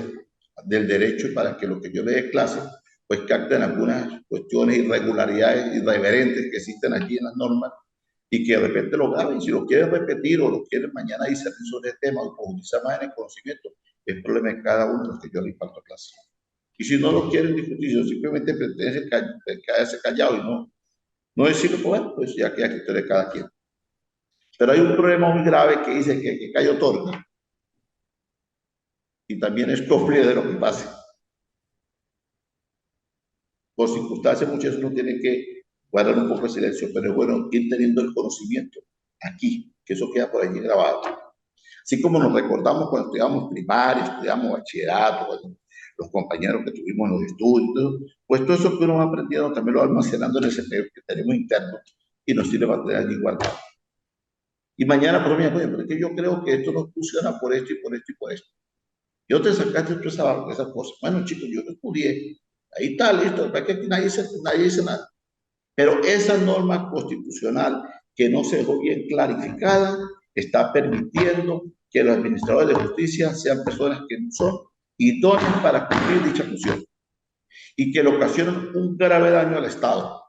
del derecho para que lo que yo le dé clase, pues capten algunas cuestiones, irregularidades, irreverentes que existen allí en las normas y que de repente lo graben. Si lo quieren repetir o lo quieren mañana discernir sobre el tema o profundizar más en el conocimiento, es problema de cada uno de los que yo le imparto clase. Y si no lo quieren discutir, simplemente pretenden quedarse callado y no decirlo, bueno, pues ya queda que de cada quien. Pero hay un problema muy grave que dice que cayó otorga. Y también es cofre de lo que pase. Por circunstancias, muchas veces uno tiene que guardar un poco de silencio, pero es bueno ir teniendo el conocimiento aquí, que eso queda por allí grabado. Así como nos recordamos cuando estudiamos primaria, estudiamos bachillerato, cuando los compañeros que tuvimos en los estudios, pues todo eso que uno va aprendiendo también lo va almacenando en ese medio que tenemos interno y nos sirve para tener allí guardado. Y mañana, por ejemplo, pero es que yo creo que esto no funciona por esto y por esto y por esto. Yo te sacaste tú esas cosas. Bueno, chicos, yo no estudié. Ahí está, listo. Es que aquí nadie dice nada. Pero esa norma constitucional que no se dejó bien clarificada está permitiendo que los administradores de justicia sean personas que no son idóneas para cumplir dicha función y que le ocasionan un grave daño al Estado.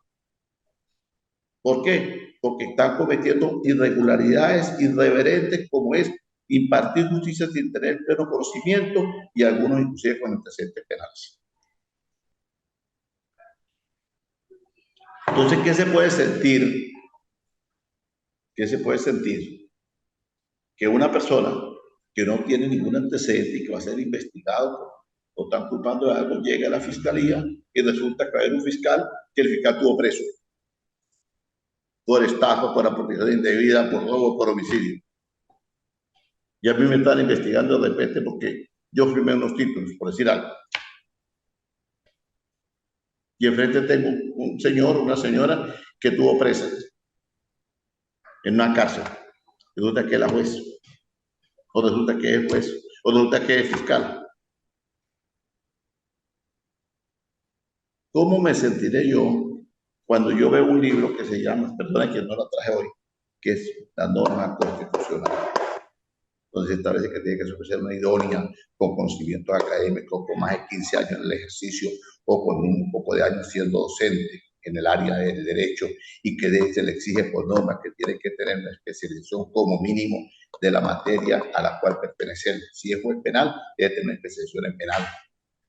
¿Por qué? Porque están cometiendo irregularidades irreverentes como es impartir justicia sin tener pleno conocimiento y algunos inclusive con antecedentes penales. Entonces, ¿qué se puede sentir? ¿Qué se puede sentir? Que una persona que no tiene ningún antecedente y que va a ser investigado o están culpando de algo, llega a la fiscalía y resulta que hay un fiscal que el fiscal tuvo preso por estafa, por apropiación indebida, por robo, por homicidio. Y a mí me están investigando de repente porque yo firmé unos títulos, por decir algo. Y enfrente tengo un señor, una señora que tuvo presa en una cárcel. Resulta que es la juez, o resulta que es juez, o resulta que es fiscal. ¿Cómo me sentiré yo cuando yo veo un libro que se llama, perdona que no lo traje hoy, que es la norma constitucional? Entonces establece que tiene que ser una idónea con conocimientos académicos, con más de 15 años en el ejercicio o con un poco de años siendo docente, en el área del derecho y que se le exige por norma que tiene que tener una especialización como mínimo de la materia a la cual pertenecer. Si es juez penal, debe tener una especialización en penal.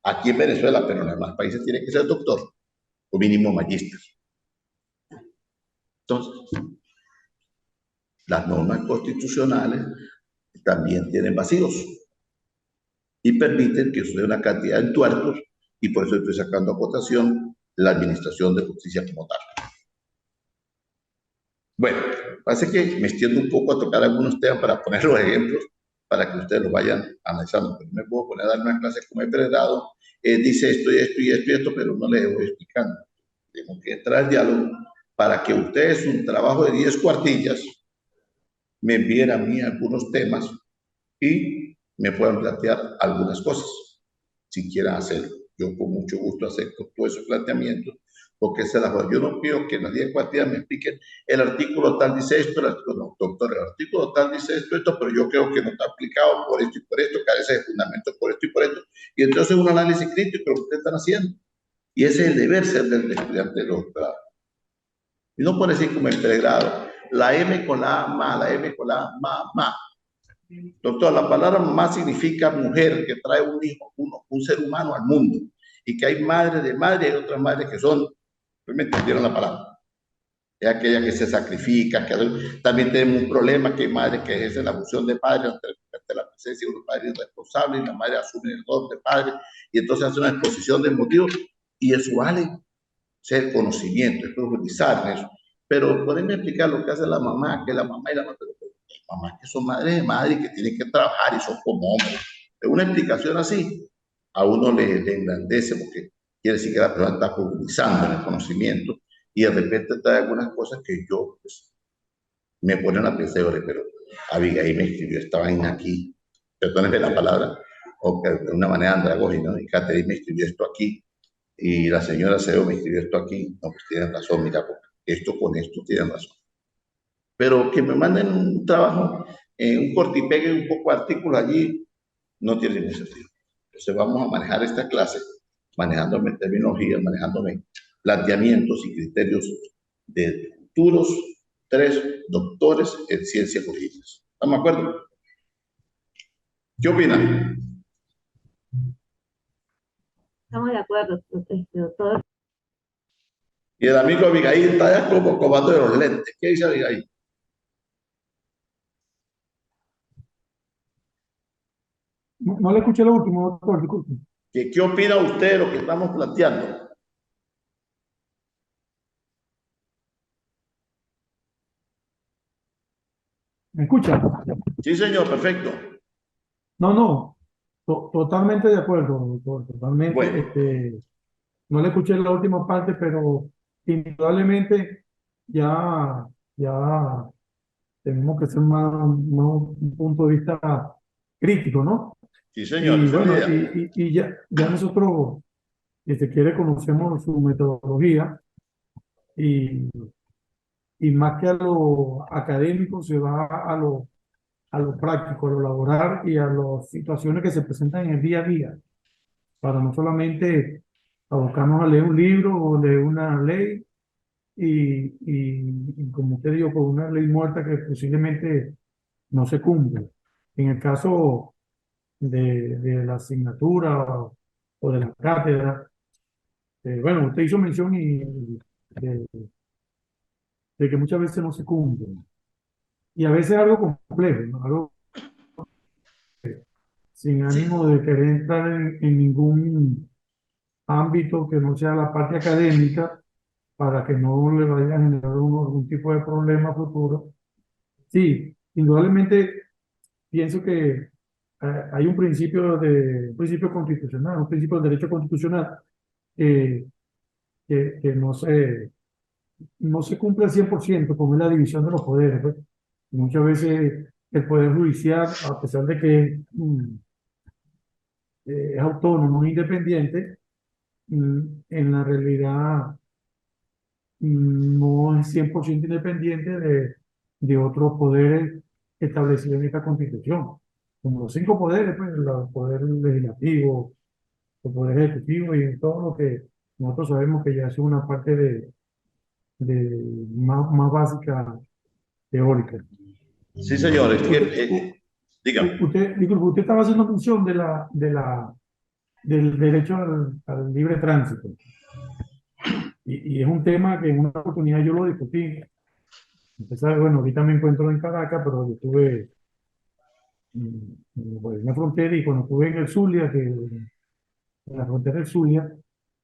Aquí en Venezuela, pero en los demás países tiene que ser doctor o mínimo magíster. Entonces, las normas constitucionales también tienen vacíos y permiten que suceda una cantidad de entuertos, y por eso estoy sacando a votación la administración de justicia como tal. Bueno, parece que me extiendo un poco a tocar algunos temas para poner los ejemplos para que ustedes los vayan analizando. Pero me puedo poner a dar una clase como he pregrado, dice esto y esto y esto y esto, pero no les voy explicando. Tengo que entrar al diálogo para que ustedes, un trabajo de 10 cuartillas, me envíen a mí algunos temas y me puedan plantear algunas cosas, si quieran hacerlo. Yo con mucho gusto acepto todos esos planteamientos, porque se las doy. Yo no pido que en las 10 cuartillas me expliquen el artículo tal dice esto, el artículo, no, doctor, el artículo tal dice esto, pero yo creo que no está aplicado por esto y por esto, carece de fundamento por esto y por esto. Y entonces un análisis crítico de lo que ustedes están haciendo. Y ese es el deber ser del estudiante de doctorado. Y no por decir como en pregrado, la M con la A, ma, la M con la A, ma. Doctor, la palabra mamá significa mujer que trae un hijo, un ser humano al mundo. Y que hay madres de madre y hay otras madres que son, pues me entendieron la palabra. Es aquella que se sacrifica, que también tenemos un problema que hay madres que ejercen la función de padre ante la presencia de un padre irresponsable y la madre asume el rol de padre y entonces hace una exposición de motivos y eso vale ser conocimiento, es profundizar en eso. Pero poderme explicar lo que hace la mamá, que la mamá y la mamá, mamás que son madres de madre y que tienen que trabajar y son como hombres. Es una explicación así, a uno le engrandece porque quiere decir que la persona está profundizando en el conocimiento y de repente trae algunas cosas que yo pues, me ponen a pensar, pero Abigail me escribió esta vaina aquí, perdónenme la palabra, o que de una manera andragógica, ¿no? Y Catherine me escribió esto aquí, y la señora CEO me escribió esto aquí, no, pues tienen razón, mira, esto con esto tienen razón. Pero que me manden un trabajo, un corte y pegue un poco de artículos allí, no tiene ningún sentido. Entonces vamos a manejar esta clase, manejándome terminología, manejándome planteamientos y criterios de futuros 3 doctores en ciencias jurídicas. ¿Estamos de acuerdo? ¿Qué opinan? Estamos de acuerdo, doctor. Y el amigo Abigail está ya como comando de los lentes. ¿Qué dice Abigail? No le escuché lo último, doctor, disculpe. ¿Qué opina usted de lo que estamos planteando? ¿Me escucha? Sí, señor, perfecto. No, totalmente de acuerdo, doctor, Bueno, totalmente. No le escuché la última parte, pero indudablemente ya tenemos que ser más un punto de vista crítico, ¿no? sí, señor, Y esa es la bueno, idea. y ya nosotros, si se quiere, conocemos su metodología y, y más que a lo académico, se va a lo práctico, a lo laboral y a las situaciones que se presentan en el día a día, para no solamente abocarnos a leer un libro o leer una ley y como usted dijo, con una ley muerta que posiblemente no se cumple. En el caso de la asignatura o de la cátedra, bueno, usted hizo mención de, de que muchas veces no se cumplen. Y a veces es algo complejo, ¿no? Algo sin Sí, ánimo de querer entrar en ningún ámbito que no sea la parte académica para que no le vaya a generar algún tipo de problema futuro. Sí, indudablemente pienso que hay un principio constitucional, un principio del derecho constitucional que, que no se cumple al 100% como es la división de los poderes, pues. Muchas veces el Poder Judicial, a pesar de que es autónomo, es independiente, en la realidad no es 100% independiente de otros poderes establecidos en esta Constitución, como los 5 poderes, pues, el poder legislativo, el poder ejecutivo y todo lo que nosotros sabemos que ya es una parte más básica teórica. Sí, señor, es que, Usted, dígame. disculpe, usted estaba haciendo mención del derecho al libre tránsito. Y es un tema que en una oportunidad yo lo discutí. Usted sabe, bueno, ahorita me encuentro en Caracas, pero yo estuve en la frontera y cuando estuve en el Zulia, en la frontera del Zulia,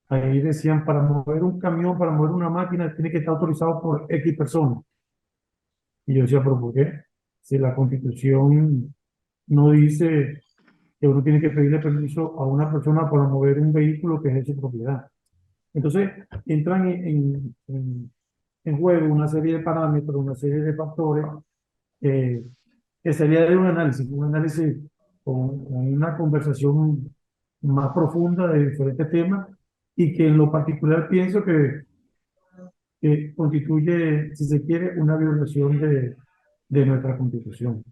ahí decían, para mover un camión, para mover una máquina, tiene que estar autorizado por X personas. Y yo decía, ¿pero por qué? Si la Constitución no dice que uno tiene que pedirle permiso a una persona para mover un vehículo que es de su propiedad. Entonces, entran en juego una serie de parámetros, una serie de factores eh, que sería de un análisis con una conversación más profunda de diferentes temas y que en lo particular pienso que constituye, si se quiere, una violación de nuestra Constitución.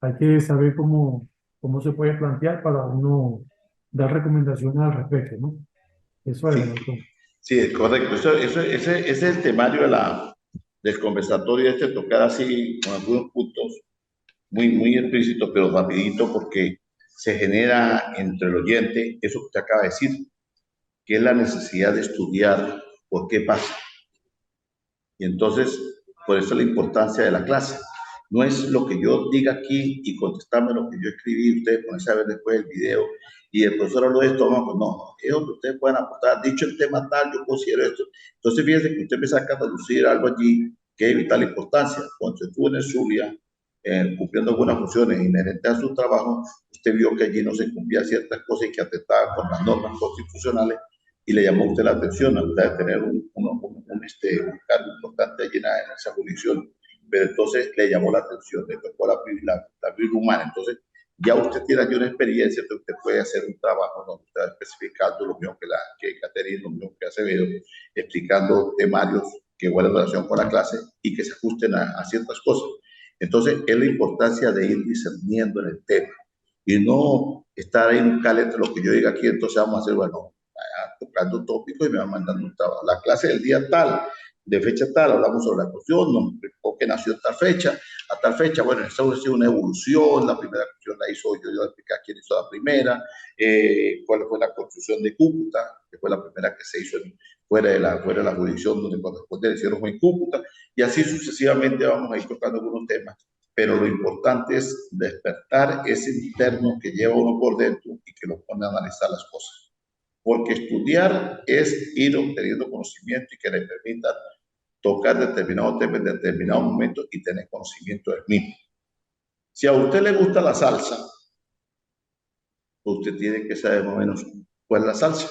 Hay que saber cómo se puede plantear para uno dar recomendaciones al respecto, ¿no? Eso es, Sí, doctor. sí, es correcto. Ese es el temario del conversatorio, tocar así con algunos puntos muy explícitos, pero rapidito, porque se genera entre el oyente eso que usted acaba de decir, que es la necesidad de estudiar por qué pasa. Y entonces, por eso la importancia de la clase. No es lo que yo diga aquí y contestarme lo que yo escribí, ustedes pueden saber después el video y el profesor habló de esto, no, pues no, es donde ustedes pueden aportar, dicho el tema tal, yo considero esto. Entonces, fíjense que usted me saca a traducir algo allí que es de vital importancia. Cuando estuvo en el Zulia, cumpliendo algunas funciones inherentes a su trabajo, usted vio que allí no se cumplían ciertas cosas y que atentaban con las normas constitucionales y le llamó a usted la atención a usted de tener un cargo importante allí en esa jurisdicción, pero entonces le llamó la atención, le tocó la vida humana. Entonces, ya usted tiene allí una experiencia, entonces usted puede hacer un trabajo donde está especificando lo mismo que Caterina, lo mismo que Acevedo, explicando temarios que guardan relación con la clase y que se ajusten a ciertas cosas. Entonces, es la importancia de ir discerniendo en el tema y no estar ahí en un calete lo que yo diga aquí, entonces vamos a hacer, bueno, tocando tópicos y me van mandando un trabajo. La clase del día tal, de fecha tal, hablamos sobre la cuestión, nos explicó que nació en tal fecha, a tal fecha, bueno, esta ha sido una evolución, la primera cuestión la hizo yo explicar quién hizo la primera, cuál fue la construcción de Cúcuta, que fue la primera que se hizo fuera de la jurisdicción donde corresponde, le hicieron en Cúcuta, y así sucesivamente vamos a ir tocando algunos temas, pero lo importante es despertar ese interno que lleva uno por dentro y que lo pone a analizar las cosas. Porque estudiar es ir obteniendo conocimiento y que le permita tocar determinados temas en determinados momentos y tener conocimiento del mismo. Si a usted le gusta la salsa, usted tiene que saber más o menos cuál es la salsa.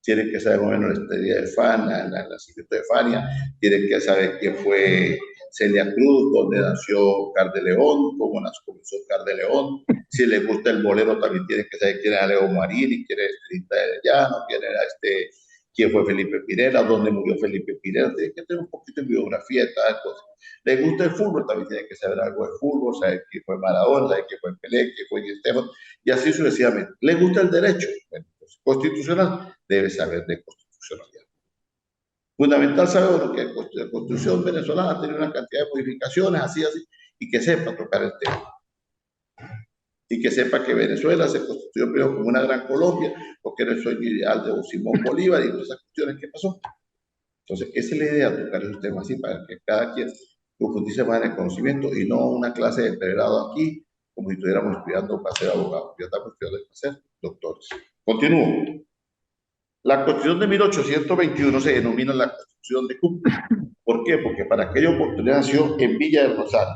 Tiene que saber más o menos la historia de Fania, la nacimiento de Fania, tiene que saber quién fue Celia Cruz, dónde nació Car de León, cómo comenzó Car de León. Si le gusta el bolero, también tiene que saber quién era Leo Marini, quién era Estrellita de Llano, quién fue Felipe Pirela, dónde murió Felipe Pirela. Tiene que tener un poquito de biografía y tal cosa. Le gusta el fútbol, también tiene que saber algo de fútbol, saber quién fue Maradona, saber quién fue Pelé, quién fue Esteban, y así sucesivamente. ¿Le gusta el derecho? Bueno, pues, constitucional, debe saber de constitucionalidad. Fundamental saber que la constitución venezolana tiene una cantidad de modificaciones, así, y que sepa tocar el tema. Y que sepa que Venezuela se constituyó primero como una gran Colombia, porque era el sueño ideal de Simón Bolívar y todas esas cuestiones que pasó. Entonces, esa es la idea, tocar esos temas así para que cada quien profundice más en el conocimiento y no una clase de pregrado aquí, como si estuviéramos estudiando para ser abogados, ya estamos estudiando para ser doctores. Continúo. La Constitución de 1821 se denomina la Constitución de Cúcuta. ¿Por qué? Porque para aquella oportunidad nació en Villa del Rosario.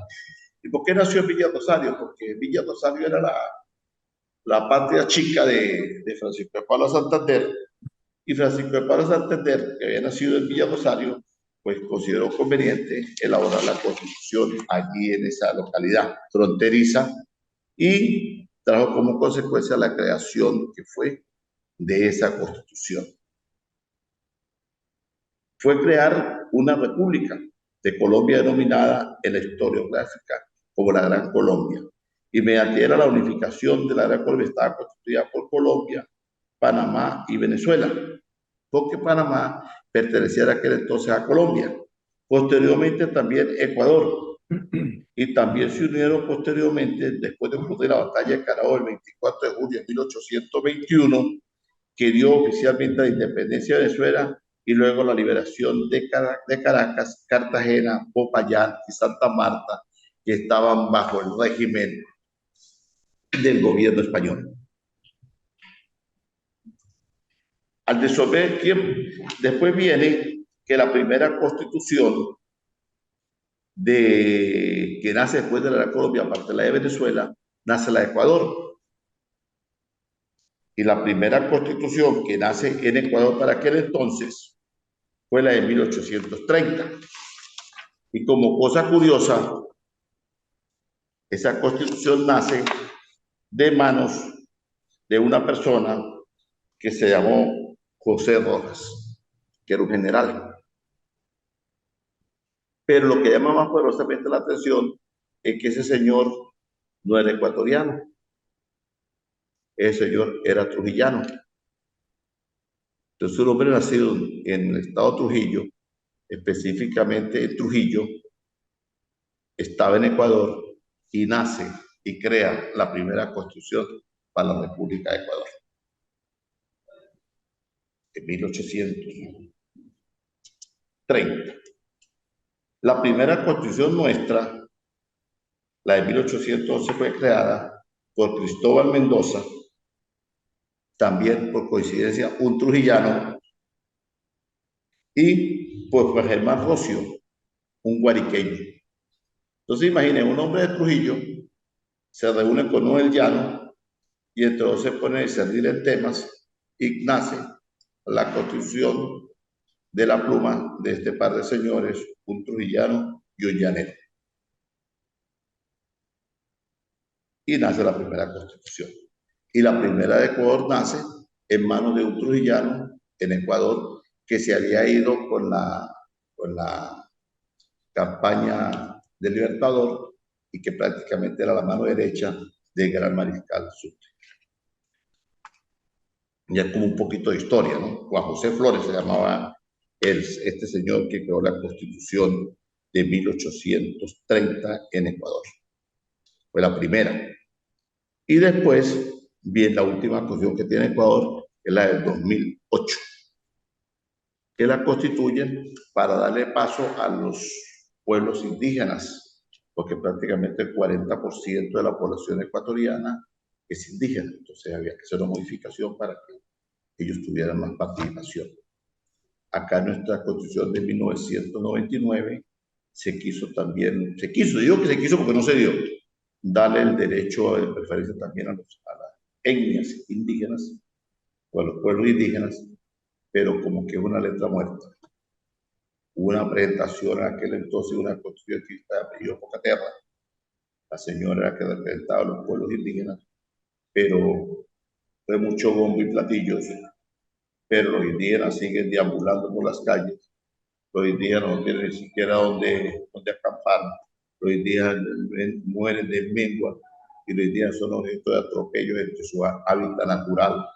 ¿Y por qué nació en Villa del Rosario? Porque Villa del Rosario era la patria chica de Francisco de Paula Santander. Y Francisco de Paula Santander, que había nacido en Villa Rosario, pues consideró conveniente elaborar la Constitución allí en esa localidad fronteriza y trajo como consecuencia la creación que fue de esa Constitución. Fue crear una república de Colombia denominada en la historiográfica como la Gran Colombia. Y mediante era la unificación de la Gran Colombia, estaba constituida por Colombia, Panamá y Venezuela. Porque Panamá pertenecía en aquel entonces a Colombia. Posteriormente también Ecuador. Y también se unieron posteriormente, después de ocurrir la batalla de Carabobo el 24 de julio de 1821, que dio oficialmente la independencia de Venezuela y luego la liberación de Caracas, Cartagena, Popayán y Santa Marta, que estaban bajo el régimen del gobierno español. Al disolver, después viene que la primera constitución que nace después de la de Colombia, aparte de la de Venezuela, nace la de Ecuador. Y la primera constitución que nace en Ecuador para aquel entonces fue la de 1830. Y como cosa curiosa, esa constitución nace de manos de una persona que se llamó José Rojas, que era un general. Pero lo que llama más poderosamente la atención es que ese señor no era ecuatoriano, ese señor era trujillano. Entonces, un hombre nacido en el estado de Trujillo, específicamente en Trujillo, estaba en Ecuador y nace y crea la primera constitución para la República de Ecuador en 1830. La primera constitución nuestra, la de 1811, fue creada por Cristóbal Mendoza, también por coincidencia un trujillano, y por Germán Rocio, un guariqueño. Entonces imaginen, un hombre de Trujillo se reúne con uno del llano y entonces se pone a discernir en temas y nace la constitución de la pluma de este par de señores, un trujillano y un llanero. Y nace la primera constitución. Y la primera de Ecuador nace en manos de un trujillano en Ecuador que se había ido con la campaña del Libertador y que prácticamente era la mano derecha del gran mariscal Sucre. Ya como un poquito de historia, ¿no? Juan José Flores se llamaba este señor que creó la Constitución de 1830 en Ecuador. Fue la primera. Y después viene la última constitución que tiene Ecuador, que es la del 2008, que la constituyen para darle paso a los pueblos indígenas, porque prácticamente el 40% de la población ecuatoriana es indígena. Entonces había que hacer una modificación para que ellos tuvieran más participación. Acá en nuestra constitución de 1999 digo que se quiso porque no se dio, darle el derecho de preferencia también a las etnias indígenas o a los pueblos indígenas, pero como que es una letra muerta. Hubo una presentación en aquel entonces de una constituyentista de apellido Pocaterra, la señora que representaba a los pueblos indígenas, pero fue mucho bombo y platillos, pero los indígenas siguen deambulando por las calles, los indígenas no tienen ni siquiera dónde acampar, los indígenas mueren de mengua y los indígenas son objeto de atropellos entre su hábitat natural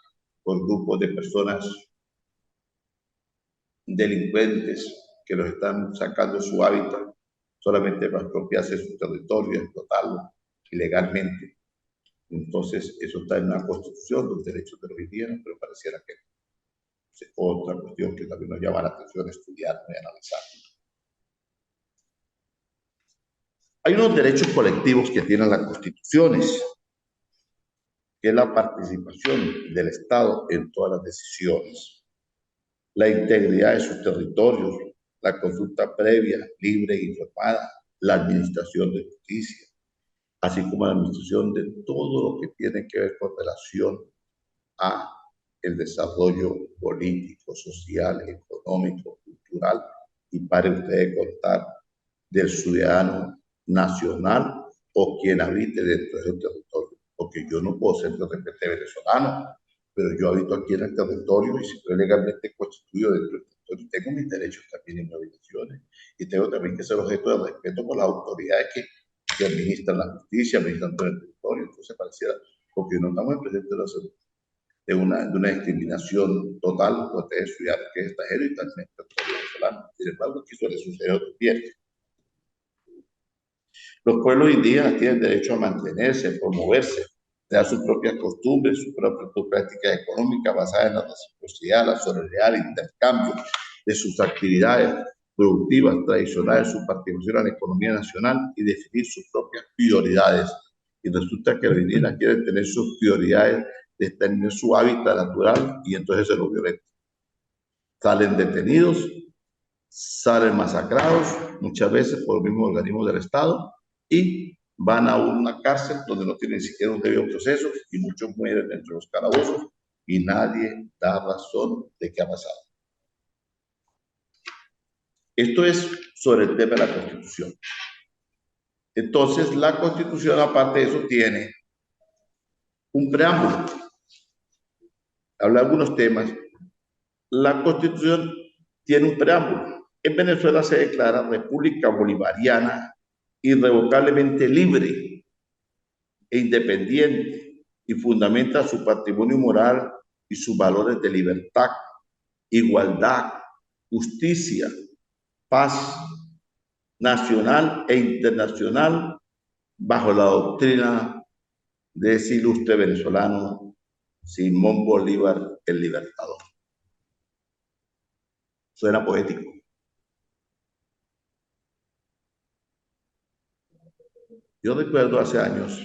por grupos de personas delincuentes que los están sacando de su hábitat solamente para apropiarse de su territorio, explotarlo ilegalmente. Entonces, eso está en la Constitución, los derechos de los indígenas, pero pareciera que es otra cuestión que también nos llama la atención estudiar y analizar. Hay unos derechos colectivos que tienen las constituciones, que es la participación del Estado en todas las decisiones, la integridad de sus territorios, la consulta previa, libre e informada, la administración de justicia, así como la administración de todo lo que tiene que ver con relación a el desarrollo político, social, económico, cultural, y pare usted de contar del ciudadano nacional o quien habite dentro de ese territorio, porque yo no puedo ser de repente venezolano, pero yo habito aquí en el territorio y si estoy legalmente constituido dentro del territorio, tengo mis derechos también y mis obligaciones, y tengo también que ser objeto de respeto por las autoridades que administran la justicia, administran todo el territorio. Entonces pareciera, porque no estamos en presencia de la salud, de una discriminación total por este estudiar que es extranjero y también venezolano. Sin embargo, aquí suele suceder otro tiempo. Los pueblos indígenas tienen derecho a mantenerse, promoverse, crear sus propias costumbres, sus propias prácticas económicas basadas en la reciprocidad, la solidaridad, el intercambio de sus actividades productivas tradicionales, su participación en la economía nacional y definir sus propias prioridades. Y resulta que los indígenas quieren tener sus prioridades de tener su hábitat natural y entonces se lo violentan. Salen detenidos, salen masacrados muchas veces por los mismos organismos del Estado y van a una cárcel donde no tienen ni siquiera un debido proceso y muchos mueren dentro de los calabozos y nadie da razón de qué ha pasado. Esto es sobre el tema de la Constitución. Entonces, la Constitución, aparte de eso, tiene un preámbulo. Habla de algunos temas. La Constitución tiene un preámbulo. En Venezuela se declara República Bolivariana irrevocablemente libre e independiente y fundamenta su patrimonio moral y sus valores de libertad, igualdad, justicia, paz nacional e internacional bajo la doctrina de ese ilustre venezolano Simón Bolívar el Libertador. Suena poético. Yo recuerdo hace años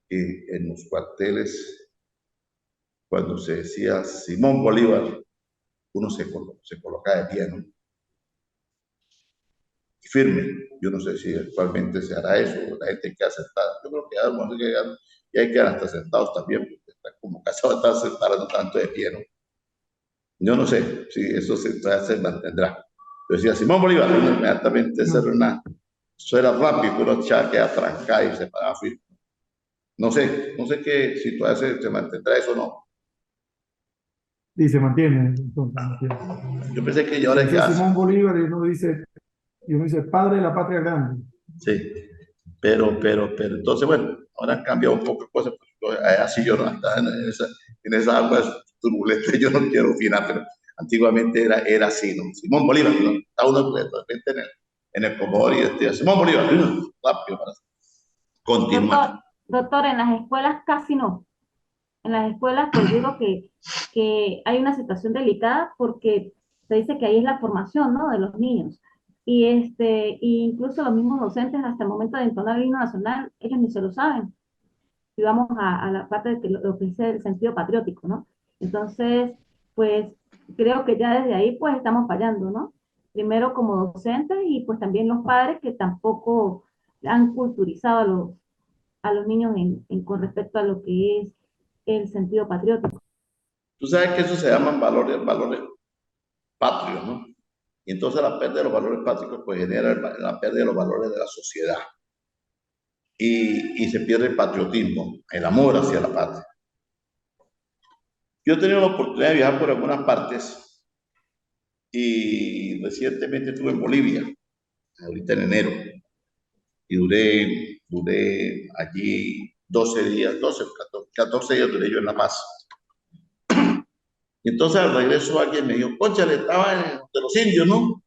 que en los cuarteles, cuando se decía Simón Bolívar, uno se coloca de pie, ¿no? Y firme. Yo no sé si actualmente se hará eso, la gente queda sentada. Yo creo que ya hay que quedar hasta sentados también, porque están como cansados de estar sentados tanto de pie, ¿no? Yo no sé si eso se mantendrá. Pero decía Simón Bolívar, inmediatamente eso era rápido, uno ya queda trancado y se paraba firme. No sé qué, si todavía se mantendrá eso o no. Y se mantiene, entonces, mantiene. Yo pensé que ya Se ahora que dice hace. Simón Bolívar y uno dice padre de la patria grande. Sí, pero, entonces, bueno, ahora han cambiado un poco de cosas. Pues, así yo no estaba en esas aguas turbulentas, yo no quiero opinar, pero antiguamente era así, ¿no? Simón Bolívar, ¿no? Está uno de repente en el Comodoro y decía, Simón Bolívar, ¿no? Rápido para continuar. Doctor, en las escuelas casi no. En las escuelas, pues digo que hay una situación delicada porque se dice que ahí es la formación, ¿no? De los niños. Y incluso los mismos docentes hasta el momento de entonar el himno nacional, ellos ni se lo saben. Y vamos a la parte de lo que es el sentido patriótico, ¿no? Entonces, pues creo que ya desde ahí pues estamos fallando, ¿no? Primero como docentes y pues también los padres que tampoco han culturizado a los niños con respecto a lo que es el sentido patriótico. Tú sabes que eso se llaman valores patrios, ¿no? Y entonces la pérdida de los valores patrios pues genera la pérdida de los valores de la sociedad. Y se pierde el patriotismo, el amor hacia la patria. Yo he tenido la oportunidad de viajar por algunas partes y recientemente estuve en Bolivia, ahorita en enero, y duré allí 12 días, 14 días duré yo en La Paz. Y entonces al regreso alguien me dijo, cónchale, estaba de los indios, ¿no?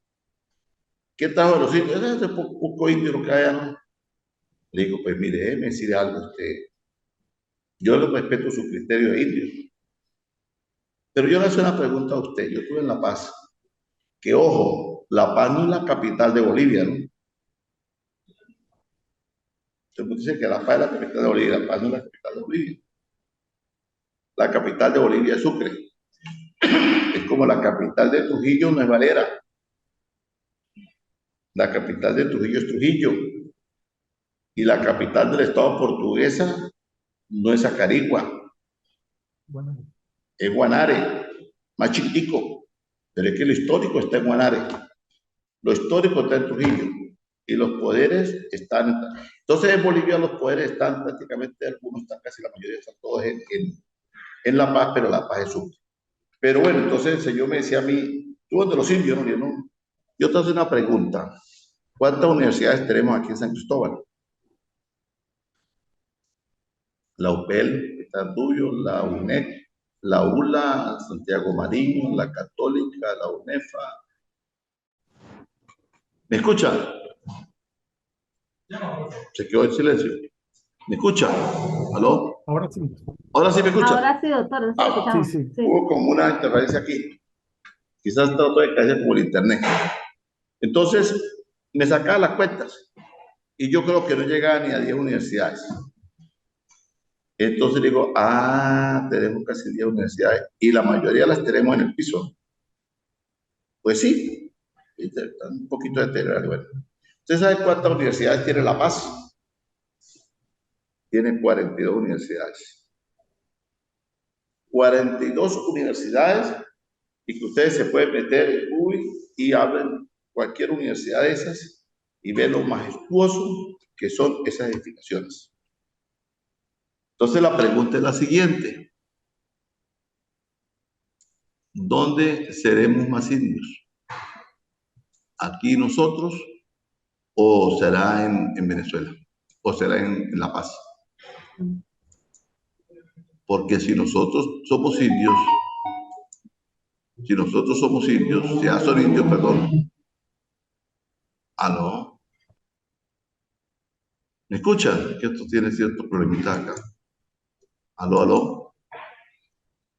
¿Qué trajo de los indios? Es de poco indio lo que hay, ¿no? Le digo, pues mire, déjeme decir algo a usted. Yo le respeto su criterio de indio, pero yo le hago una pregunta a usted. Yo estuve en La Paz, que ojo, La Paz no es la capital de Bolivia, ¿no? Usted dice que La Paz es la capital de Bolivia, La Paz no es la capital de Bolivia. La capital de Bolivia es Sucre. Es como la capital de Trujillo no es Valera. La capital de Trujillo es Trujillo. Y la capital del estado portuguesa no es Acarigua, Bueno, es Guanare, más chiquitico. Pero es que lo histórico está en Guanare. Lo histórico está en Trujillo. Y los poderes están. Entonces en Bolivia los poderes están prácticamente, algunos están casi la mayoría, están todos en La Paz, pero La Paz es Sucre. Pero bueno, entonces el señor me decía a mí, tú eres de los indios, ¿no? Yo te hago una pregunta. ¿Cuántas universidades tenemos aquí en San Cristóbal? La UPEL, Tardullo, la UNED, la ULA, Santiago Mariño, la Católica, la UNEFA. ¿Me escucha? Se quedó en silencio. ¿Me escucha? ¿Aló? Ahora sí. ¿Ahora sí me escucha? Ahora sí, doctor, sí Ah, escuchamos. Sí, sí. Sí. hubo como una interferencia aquí. Quizás trato de caer como el internet. Entonces, me sacaba las cuentas y yo creo que no llegaba ni a 10 universidades. Entonces digo, tenemos casi 10 universidades y la mayoría las tenemos en el piso. Pues sí, un poquito de deteriorado. Bueno. ¿Usted sabe cuántas universidades tiene La Paz? Tiene 42 universidades. 42 universidades y que ustedes se pueden meter en Google y abren cualquier universidad de esas y ven lo majestuoso que son esas edificaciones. Entonces la pregunta es la siguiente. ¿Dónde seremos más indios? ¿Aquí nosotros o será en Venezuela? ¿O será en La Paz? Porque si nosotros somos indios, ya son indios, perdón. ¿Aló? ¿Me escuchan? Que esto tiene ciertos problemitas acá. ¿Aló?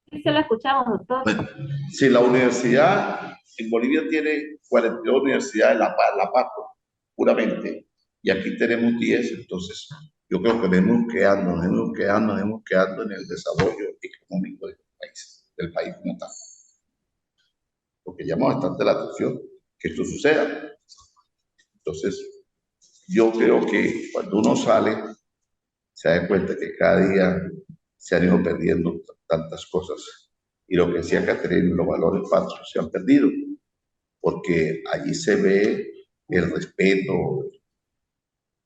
Sí, se lo escuchamos, doctor. Bueno, si la universidad en Bolivia tiene 42 universidades, La Paz, puramente, y aquí tenemos 10, entonces yo creo que nos hemos quedando en el desarrollo económico del país como tal. Porque llama bastante la atención que esto suceda. Entonces, yo creo que cuando uno sale, se da cuenta que cada día se han ido perdiendo tantas cosas. Y lo que decía Catherine, los valores patrios se han perdido, porque allí se ve el respeto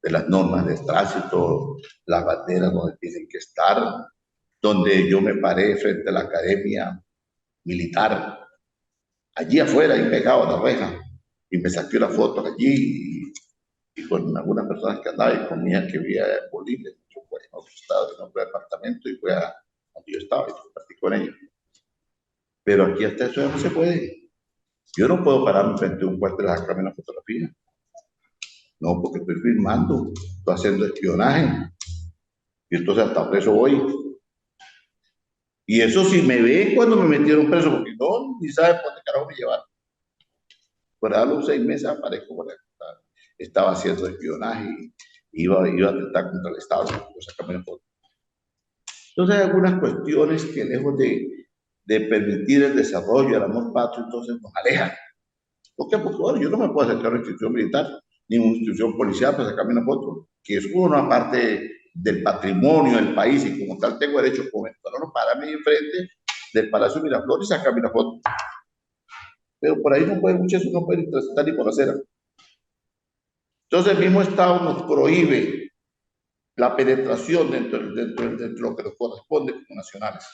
de las normas de tránsito, las banderas donde tienen que estar, donde yo me paré frente a la academia militar, allí afuera y pegado a la reja, y me saqué una foto allí y con algunas personas que andaban y con mi hija que vivía en Bolivia, yo fui en otro estado, en otro departamento y fue a donde yo estaba y compartí con ellos. Pero aquí hasta eso ya no se puede. Yo no puedo pararme frente a un cuartel a sacarme una fotografía. No, porque estoy filmando, estoy haciendo espionaje. Y entonces hasta preso voy. Y eso sí me ve cuando me metieron preso, porque no, ni sabe por qué carajo me llevaron. Por a los 6 meses aparezco por ahí. Estaba haciendo espionaje y iba a atentar contra el Estado. Entonces hay algunas cuestiones que lejos de permitir el desarrollo, el amor patrio, entonces nos alejan. ¿Por qué? Porque bueno, yo no me puedo acercar a una institución militar ni una institución policial para sacarme una foto, que es una parte del patrimonio del país y como tal tengo derecho como no pararme enfrente del Palacio Miraflores y sacarme una foto. Pero por ahí no puede, muchas no pueden transitar ni por acera. Entonces el mismo Estado nos prohíbe la penetración dentro de lo que nos corresponde como nacionales.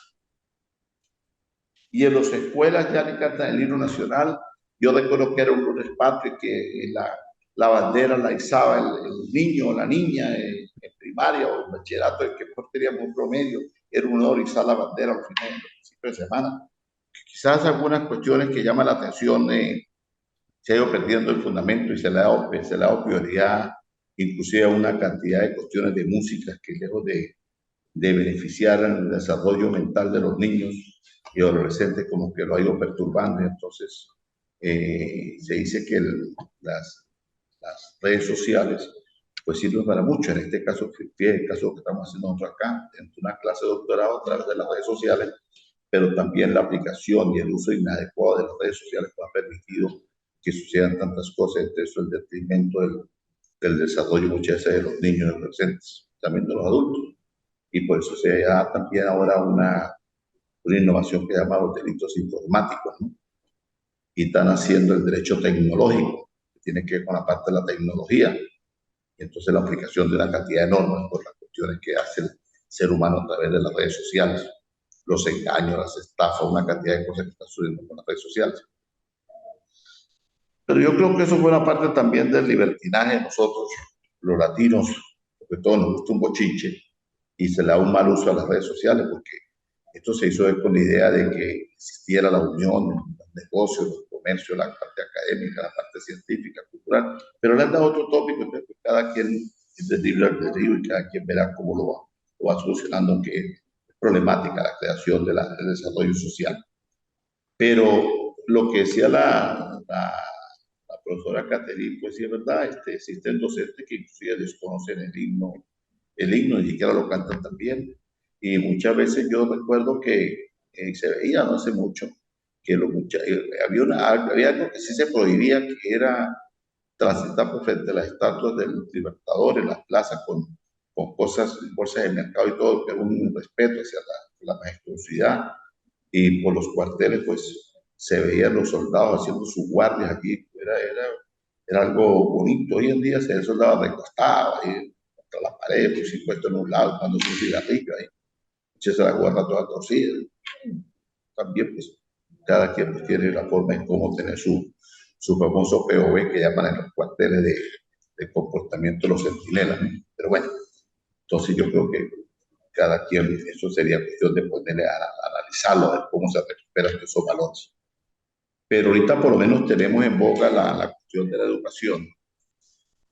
Y en las escuelas ya le cantan el himno nacional. Yo recuerdo que era un lunes patrio que la bandera la izaba el niño o la niña en primaria o en bachillerato, el que mejor teníamos un promedio, era un honor izar la bandera al principio de semana. Quizás algunas cuestiones que llaman la atención se ha ido perdiendo el fundamento y se le ha dado prioridad inclusive a una cantidad de cuestiones de música que lejos de beneficiar el desarrollo mental de los niños y adolescentes como que lo ha ido perturbando. Entonces, se dice que las redes sociales pues sirven para mucho. En este caso, el caso que estamos haciendo nosotros acá, en una clase de doctorado a través de las redes sociales, pero también la aplicación y el uso inadecuado de las redes sociales pues, ha permitido que sucedan tantas cosas, entre eso el detrimento del desarrollo muchas veces de los niños y adolescentes, también de los adultos. Y por eso se da también ahora una innovación que se llama los delitos informáticos, ¿no? Y están haciendo el derecho tecnológico, que tiene que ver con la parte de la tecnología. Y entonces la aplicación de una cantidad de normas por las cuestiones que hace el ser humano a través de las redes sociales, los engaños, las estafas, una cantidad de cosas que están sucediendo con las redes sociales. Pero yo creo que eso fue una parte también del libertinaje de nosotros, los latinos, porque todos nos gusta un bochinche. y se le da un mal uso a las redes sociales, porque esto se hizo con la idea de que existiera la unión, los negocios, los comercios, la parte académica, la parte científica, cultural, pero le han dado otro tópico, entonces pues, cada quien es de libre albedrío y cada quien verá cómo lo va solucionando, aunque es problemática la creación del desarrollo social. Pero lo que decía la profesora Caterine, pues sí es verdad, existen docentes que inclusive desconocen el himno, ni siquiera lo cantan tan bien. Y muchas veces yo recuerdo que se veía no hace mucho que había algo que sí se prohibía, que era transitar por frente a las estatuas del Libertador en las plazas con cosas, bolsas de mercado y todo, que era un respeto hacia la majestuosidad. Y por los cuarteles, pues se veían los soldados haciendo sus guardias aquí. Era algo bonito. Hoy en día se ve el soldado recostado ahí contra la pared, pues puesto en un lado, cuando un cigarrillo ahí, echarse la guarda toda torcida. También, pues, cada quien pues, tiene la forma en cómo tener su famoso POV que llaman en los cuarteles de comportamiento de los centinelas, ¿no? Pero bueno, entonces yo creo que cada quien, eso sería cuestión de ponerle a analizarlo, a ver cómo se recuperan esos valores. Pero ahorita por lo menos tenemos en boga la cuestión de la educación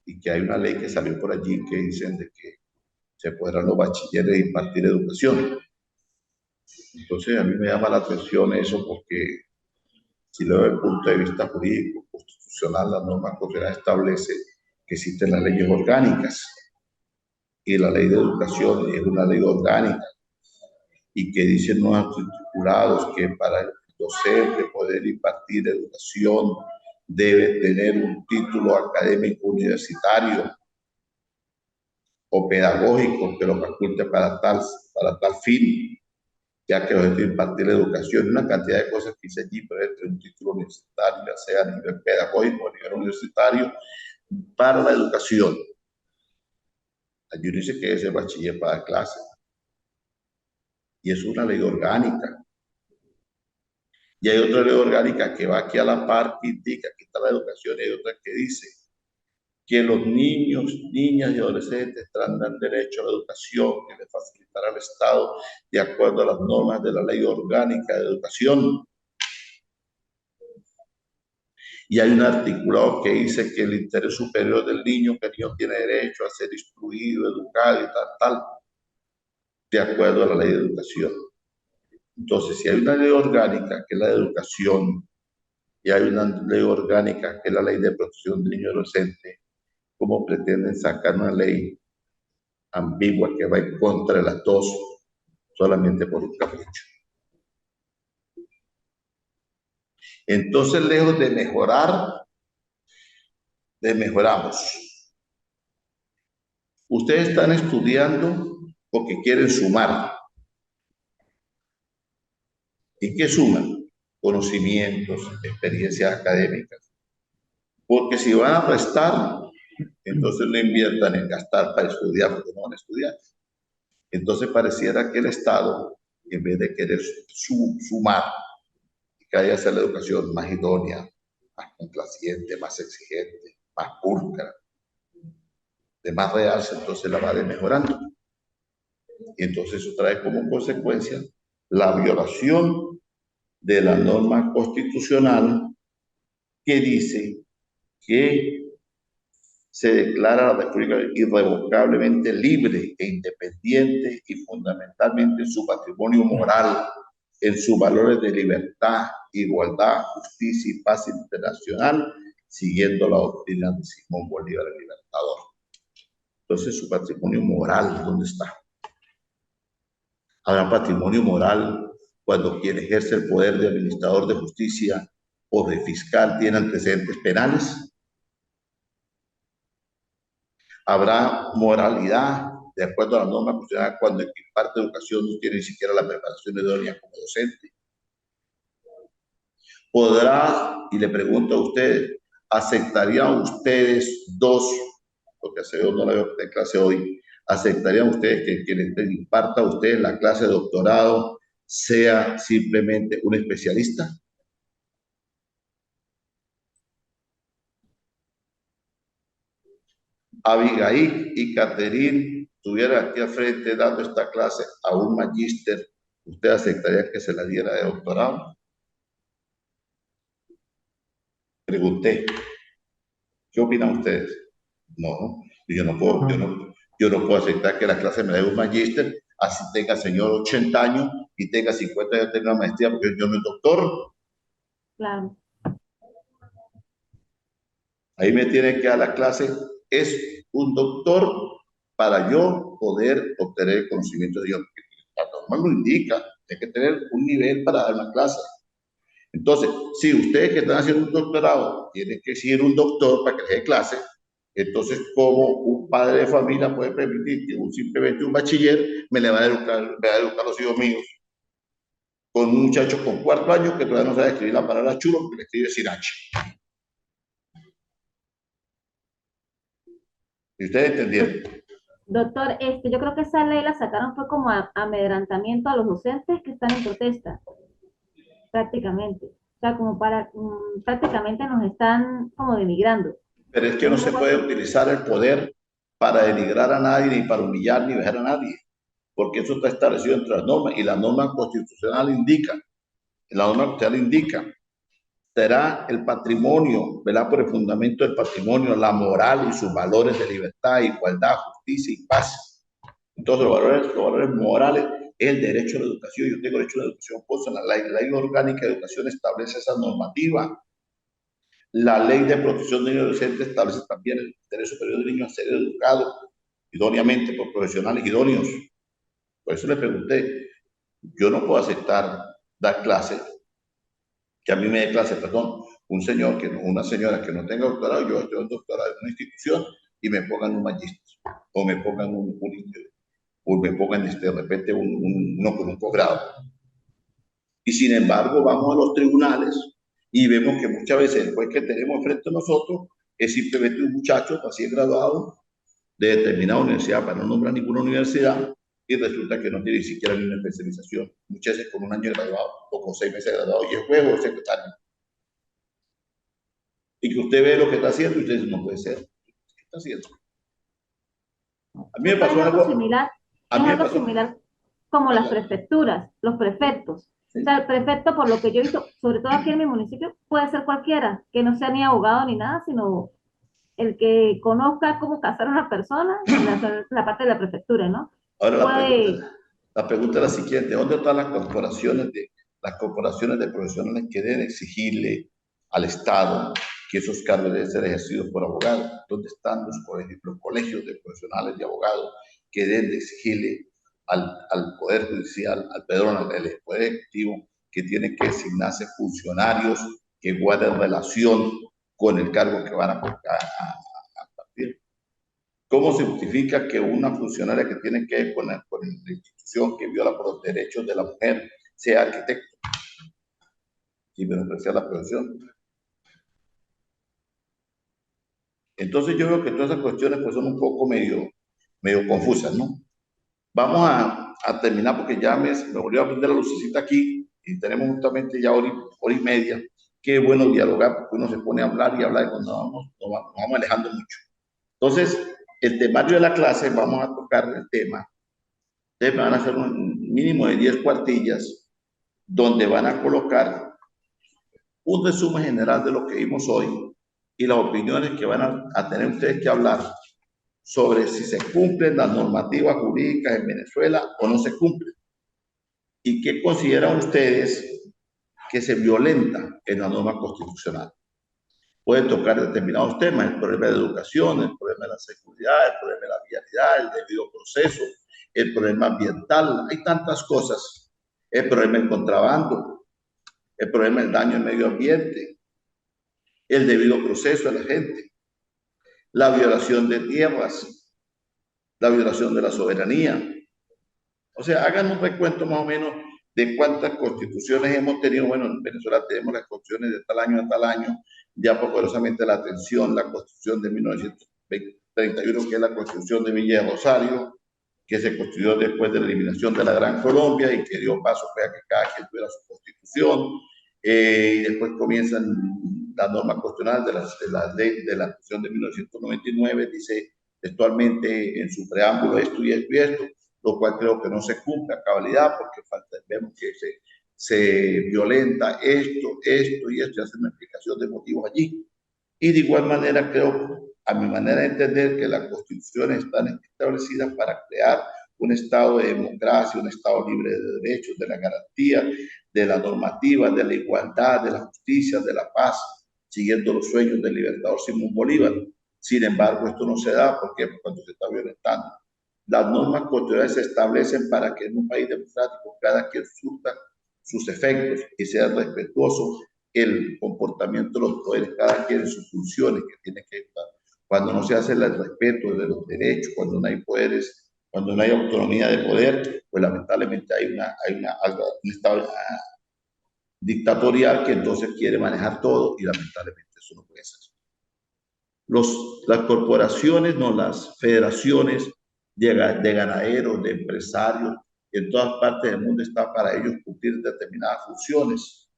y que hay una ley que salió por allí que dicen de que se podrán los bachilleres impartir educación. Entonces a mí me llama la atención eso porque si lo veo desde el punto de vista jurídico, constitucional, la norma constitucional establece que existen las leyes orgánicas y la ley de educación es una ley orgánica y que dicen los articulados que para el docente poder impartir educación debe tener un título académico universitario o pedagógico que lo faculte para tal fin, ya que debe impartir educación, una cantidad de cosas que dice allí, pero entre un título universitario, ya sea a nivel pedagógico o a nivel universitario, para la educación. Allí dice que es el bachiller para clase, y es una ley orgánica. Y hay otra ley orgánica que va aquí a la par, que indica que está la educación, y hay otra que dice que los niños, niñas y adolescentes tendrán derecho a la educación que le facilitará al Estado de acuerdo a las normas de la Ley Orgánica de Educación. Y hay un articulado que dice que el interés superior del niño, que el niño tiene derecho a ser instruido, educado y tal, de acuerdo a la Ley de Educación. Entonces, si hay una ley orgánica, que es la de educación, y hay una ley orgánica, que es la ley de protección del niño y adolescente, ¿cómo pretenden sacar una ley ambigua que va en contra de las dos solamente por un capricho? Entonces, lejos de mejorar, mejoramos. Ustedes están estudiando porque quieren sumar. ¿Y qué suman? Conocimientos, experiencias académicas. Porque si van a restar, entonces no inviertan en gastar para estudiar, porque no van a estudiar. Entonces pareciera que el Estado, en vez de querer sumar, que haya hacer la educación más idónea, más complaciente, más exigente, más pulcra, de más realce, entonces la va mejorando. Y entonces eso trae como consecuencia la violación de la norma constitucional que dice que se declara la República irrevocablemente libre e independiente y fundamentalmente en su patrimonio moral, en sus valores de libertad, igualdad, justicia y paz internacional, siguiendo la doctrina de Simón Bolívar, el Libertador. Entonces, su patrimonio moral, ¿dónde está? Habrá patrimonio moral cuando quien ejerce el poder de administrador de justicia o de fiscal tiene antecedentes penales. Habrá moralidad de acuerdo a la norma constitucional cuando el que imparte educación no tiene ni siquiera la preparación idónea como docente. Podrá, y le pregunto a ustedes, ¿aceptarían ustedes dos, porque hace dos no la veo de clase hoy, aceptarían ustedes que quien imparta a ustedes la clase de doctorado sea simplemente un especialista? Abigail y Caterine estuviera aquí al frente dando esta clase a un magíster, ¿usted aceptaría que se la diera de doctorado? Pregunté, ¿qué opinan ustedes? No, yo no puedo, No, yo no puedo aceptar que la clase me dé un magíster, así tenga señor 80 años y tenga 50 años, tenga maestría, porque yo no soy doctor. claro. Ahí me tiene que dar la clase, es un doctor para yo poder obtener el conocimiento de Dios. La norma lo indica, hay que tener un nivel para dar una clase. Entonces, si ustedes que están haciendo un doctorado tienen que seguir un doctor para que les dé clase, entonces, ¿cómo un padre de familia puede permitir que simplemente un bachiller me va a educar a los hijos míos con un muchacho con 4 años que todavía no sabe escribir la palabra chulo, que le escribe sin H? ¿Y ustedes entendieron? Doctor, yo creo que esa ley la sacaron fue como amedrantamiento a los docentes que están en protesta, prácticamente. O sea, como para, prácticamente nos están como denigrando. Pero es que Es no un se poco puede así. utilizar el poder para denigrar a nadie, ni para humillar, ni dejar a nadie, porque eso está establecido entre las normas y la norma constitucional indica, será el patrimonio, ¿verdad? Por el fundamento del patrimonio, la moral y sus valores de libertad, igualdad, justicia y paz. Entonces, los valores morales es el derecho a la educación. Yo tengo derecho a la educación, pues la ley orgánica de educación establece esa normativa. La ley de protección de niños y adolescentes establece también el interés superior del niño a ser educado idóneamente por profesionales idóneos. Por eso le pregunté, yo no puedo aceptar dar clases, que a mí me dé clase, perdón, un señor, una señora que no tenga doctorado, yo estoy en doctorado en una institución y me pongan un magíster o me pongan o me pongan de repente uno con un posgrado. Y sin embargo, vamos a los tribunales y vemos que muchas veces el juez que tenemos frente a nosotros es simplemente un muchacho recién graduado de determinada universidad, para no nombrar ninguna universidad, y resulta que no tiene ni siquiera ni una especialización, muchas veces con un año de graduado o con 6 meses de graduado, y es juez o secretario. Y que usted ve lo que está haciendo y usted dice, no puede ser, ¿qué está haciendo? A mí me Doctor, pasó algo, a es mí me algo pasó, similar como las oiga, prefecturas, los prefectos. O sea, sí. el prefecto, por lo que yo he visto, sobre todo aquí en mi municipio, puede ser cualquiera, que no sea ni abogado ni nada, sino el que conozca cómo casar a una persona, la parte de la prefectura, ¿no? Ahora Puede, la pregunta es la siguiente, ¿dónde están las corporaciones de profesionales que deben exigirle al Estado que esos cargos deben ser ejercidos por abogados? ¿Dónde están los colegios de profesionales de abogados que deben de exigirle al Poder Judicial, al Poder Ejecutivo, que tiene que designarse funcionarios que guarden relación con el cargo que van a partir? ¿Cómo se justifica que una funcionaria que tiene que ver con la institución que viola por los derechos de la mujer sea arquitecto y menospreciar la profesión? Entonces yo veo que todas esas cuestiones pues son un poco medio confusas, ¿no? Vamos a terminar porque ya me volvió a prender la lucecita aquí y tenemos justamente ya hora y media. Qué bueno dialogar porque uno se pone a hablar y hablar y cuando nos vamos alejando mucho. Entonces, el temario de la clase, vamos a tocar el tema. Ustedes me van a hacer un mínimo de 10 cuartillas donde van a colocar un resumen general de lo que vimos hoy y las opiniones que van a tener ustedes que hablar sobre si se cumplen las normativas jurídicas en Venezuela o no se cumplen y qué consideran ustedes que se violenta en la norma constitucional. Pueden tocar determinados temas, el problema de educación, el problema de la seguridad, el problema de la vialidad, el debido proceso, el problema ambiental, hay tantas cosas, el problema del contrabando, el problema del daño al medio ambiente, el debido proceso de la gente, la violación de tierras, la violación de la soberanía. O sea, hagan un recuento más o menos de cuántas constituciones hemos tenido. Bueno, en Venezuela tenemos las constituciones de tal año a tal año, ya poderosamente la atención, la constitución de 1931, que es la constitución de Villa de Rosario, que se construyó después de la eliminación de la Gran Colombia y que dio paso a que cada quien tuviera su constitución. Y después comienzan las normas constitucionales de la ley de la Constitución de 1999, dice textualmente en su preámbulo esto y esto y esto, lo cual creo que no se cumple a cabalidad porque vemos que se violenta esto y esto, y hace una explicación de motivos allí. Y de igual manera creo, a mi manera de entender, que las constituciones están establecidas para crear un estado de democracia, un estado libre de derechos, de la garantía, de la normativa, de la igualdad, de la justicia, de la paz, siguiendo los sueños del libertador Simón Bolívar. Sin embargo, esto no se da porque cuando se está violentando. Las normas constitucionales se establecen para que en un país democrático cada quien surta sus efectos y sea respetuoso el comportamiento de los poderes, cada quien en sus funciones que tiene que estar. Cuando no se hace el respeto de los derechos, cuando no hay poderes, cuando no hay autonomía de poder, pues lamentablemente hay un estado dictatorial que entonces quiere manejar todo y lamentablemente eso no puede ser. Las corporaciones, no, las federaciones de ganaderos, de empresarios, en todas partes del mundo está para ellos cumplir determinadas funciones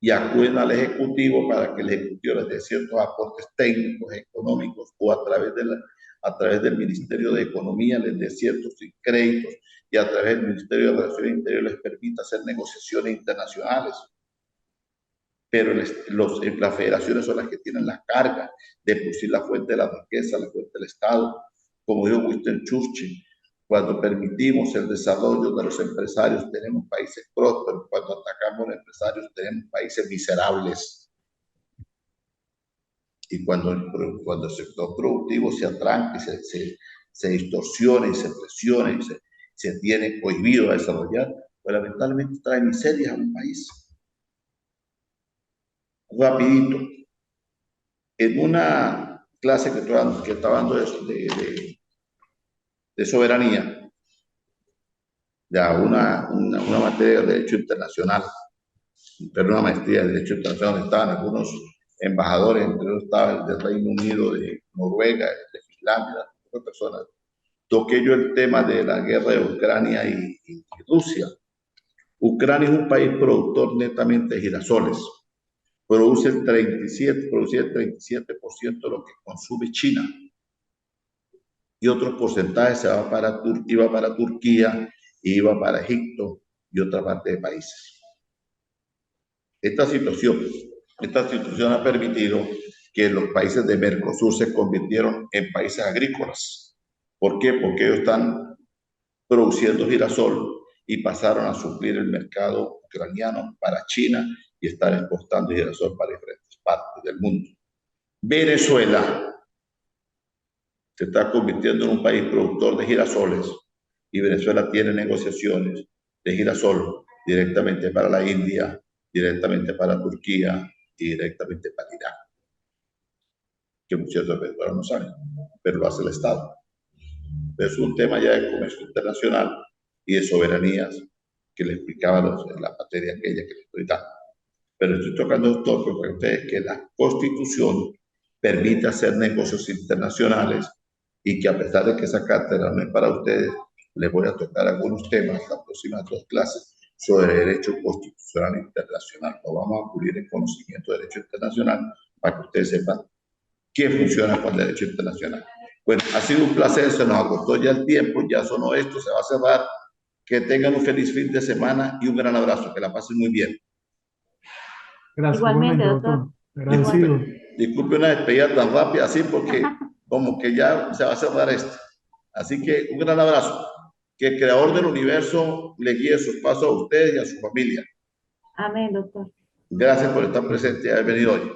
y acuden al Ejecutivo para que el Ejecutivo les dé ciertos aportes técnicos, económicos o a través del Ministerio de Economía les dé ciertos créditos y a través del Ministerio de Relaciones Interiores les permita hacer negociaciones internacionales. Pero las federaciones son las que tienen la carga de producir la fuente de la riqueza, la fuente del Estado. Como dijo Winston Churchill, cuando permitimos el desarrollo de los empresarios tenemos países prósperos, cuando atacamos a los empresarios tenemos países miserables. Y cuando el sector productivo se atranca, se distorsiona y se presiona y se tiene prohibido a desarrollar, pues lamentablemente trae miserias a un país. Rapidito, en una clase que estaba dando de soberanía, ya una materia de derecho internacional, pero una maestría de derecho internacional, donde estaban algunos embajadores, entre ellos estaba el del Reino Unido, de Noruega, de Finlandia, otras personas. Toqué yo el tema de la guerra de Ucrania y Rusia. Ucrania es un país productor netamente de girasoles. Producía el 37% de lo que consume China. Y otros porcentajes iba para Turquía, iba para Egipto y otra parte de países. Esta situación ha permitido que los países de Mercosur se convirtieron en países agrícolas. ¿Por qué? Porque ellos están produciendo girasol y pasaron a suplir el mercado ucraniano para China y están exportando girasol para diferentes partes del mundo. Venezuela se está convirtiendo en un país productor de girasoles y Venezuela tiene negociaciones de girasol directamente para la India, directamente para Turquía y directamente para Irán. Que muchos de Venezuela no saben, pero lo hace el Estado. Es un tema ya de comercio internacional y de soberanías que le explicaba en la materia aquella que le estoy dando. Pero estoy tocando esto para ustedes que la Constitución permite hacer negocios internacionales y que a pesar de que esa cátedra no es para ustedes, les voy a tocar algunos temas las próximas 2 clases sobre derecho constitucional internacional. Lo vamos a cubrir en conocimiento de derecho internacional para que ustedes sepan qué funciona con el derecho internacional. Bueno, ha sido un placer, se nos agotó ya el tiempo, ya sonó esto, se va a cerrar. Que tengan un feliz fin de semana y un gran abrazo, que la pasen muy bien. Gracias, Igualmente, doctor. doctor. Agradecido. Disculpe una despedida tan rápida así porque como que ya se va a cerrar esto. Así que un gran abrazo. Que el creador del universo le guíe sus pasos a ustedes y a su familia. Amén, doctor. Gracias por estar presente y haber venido hoy.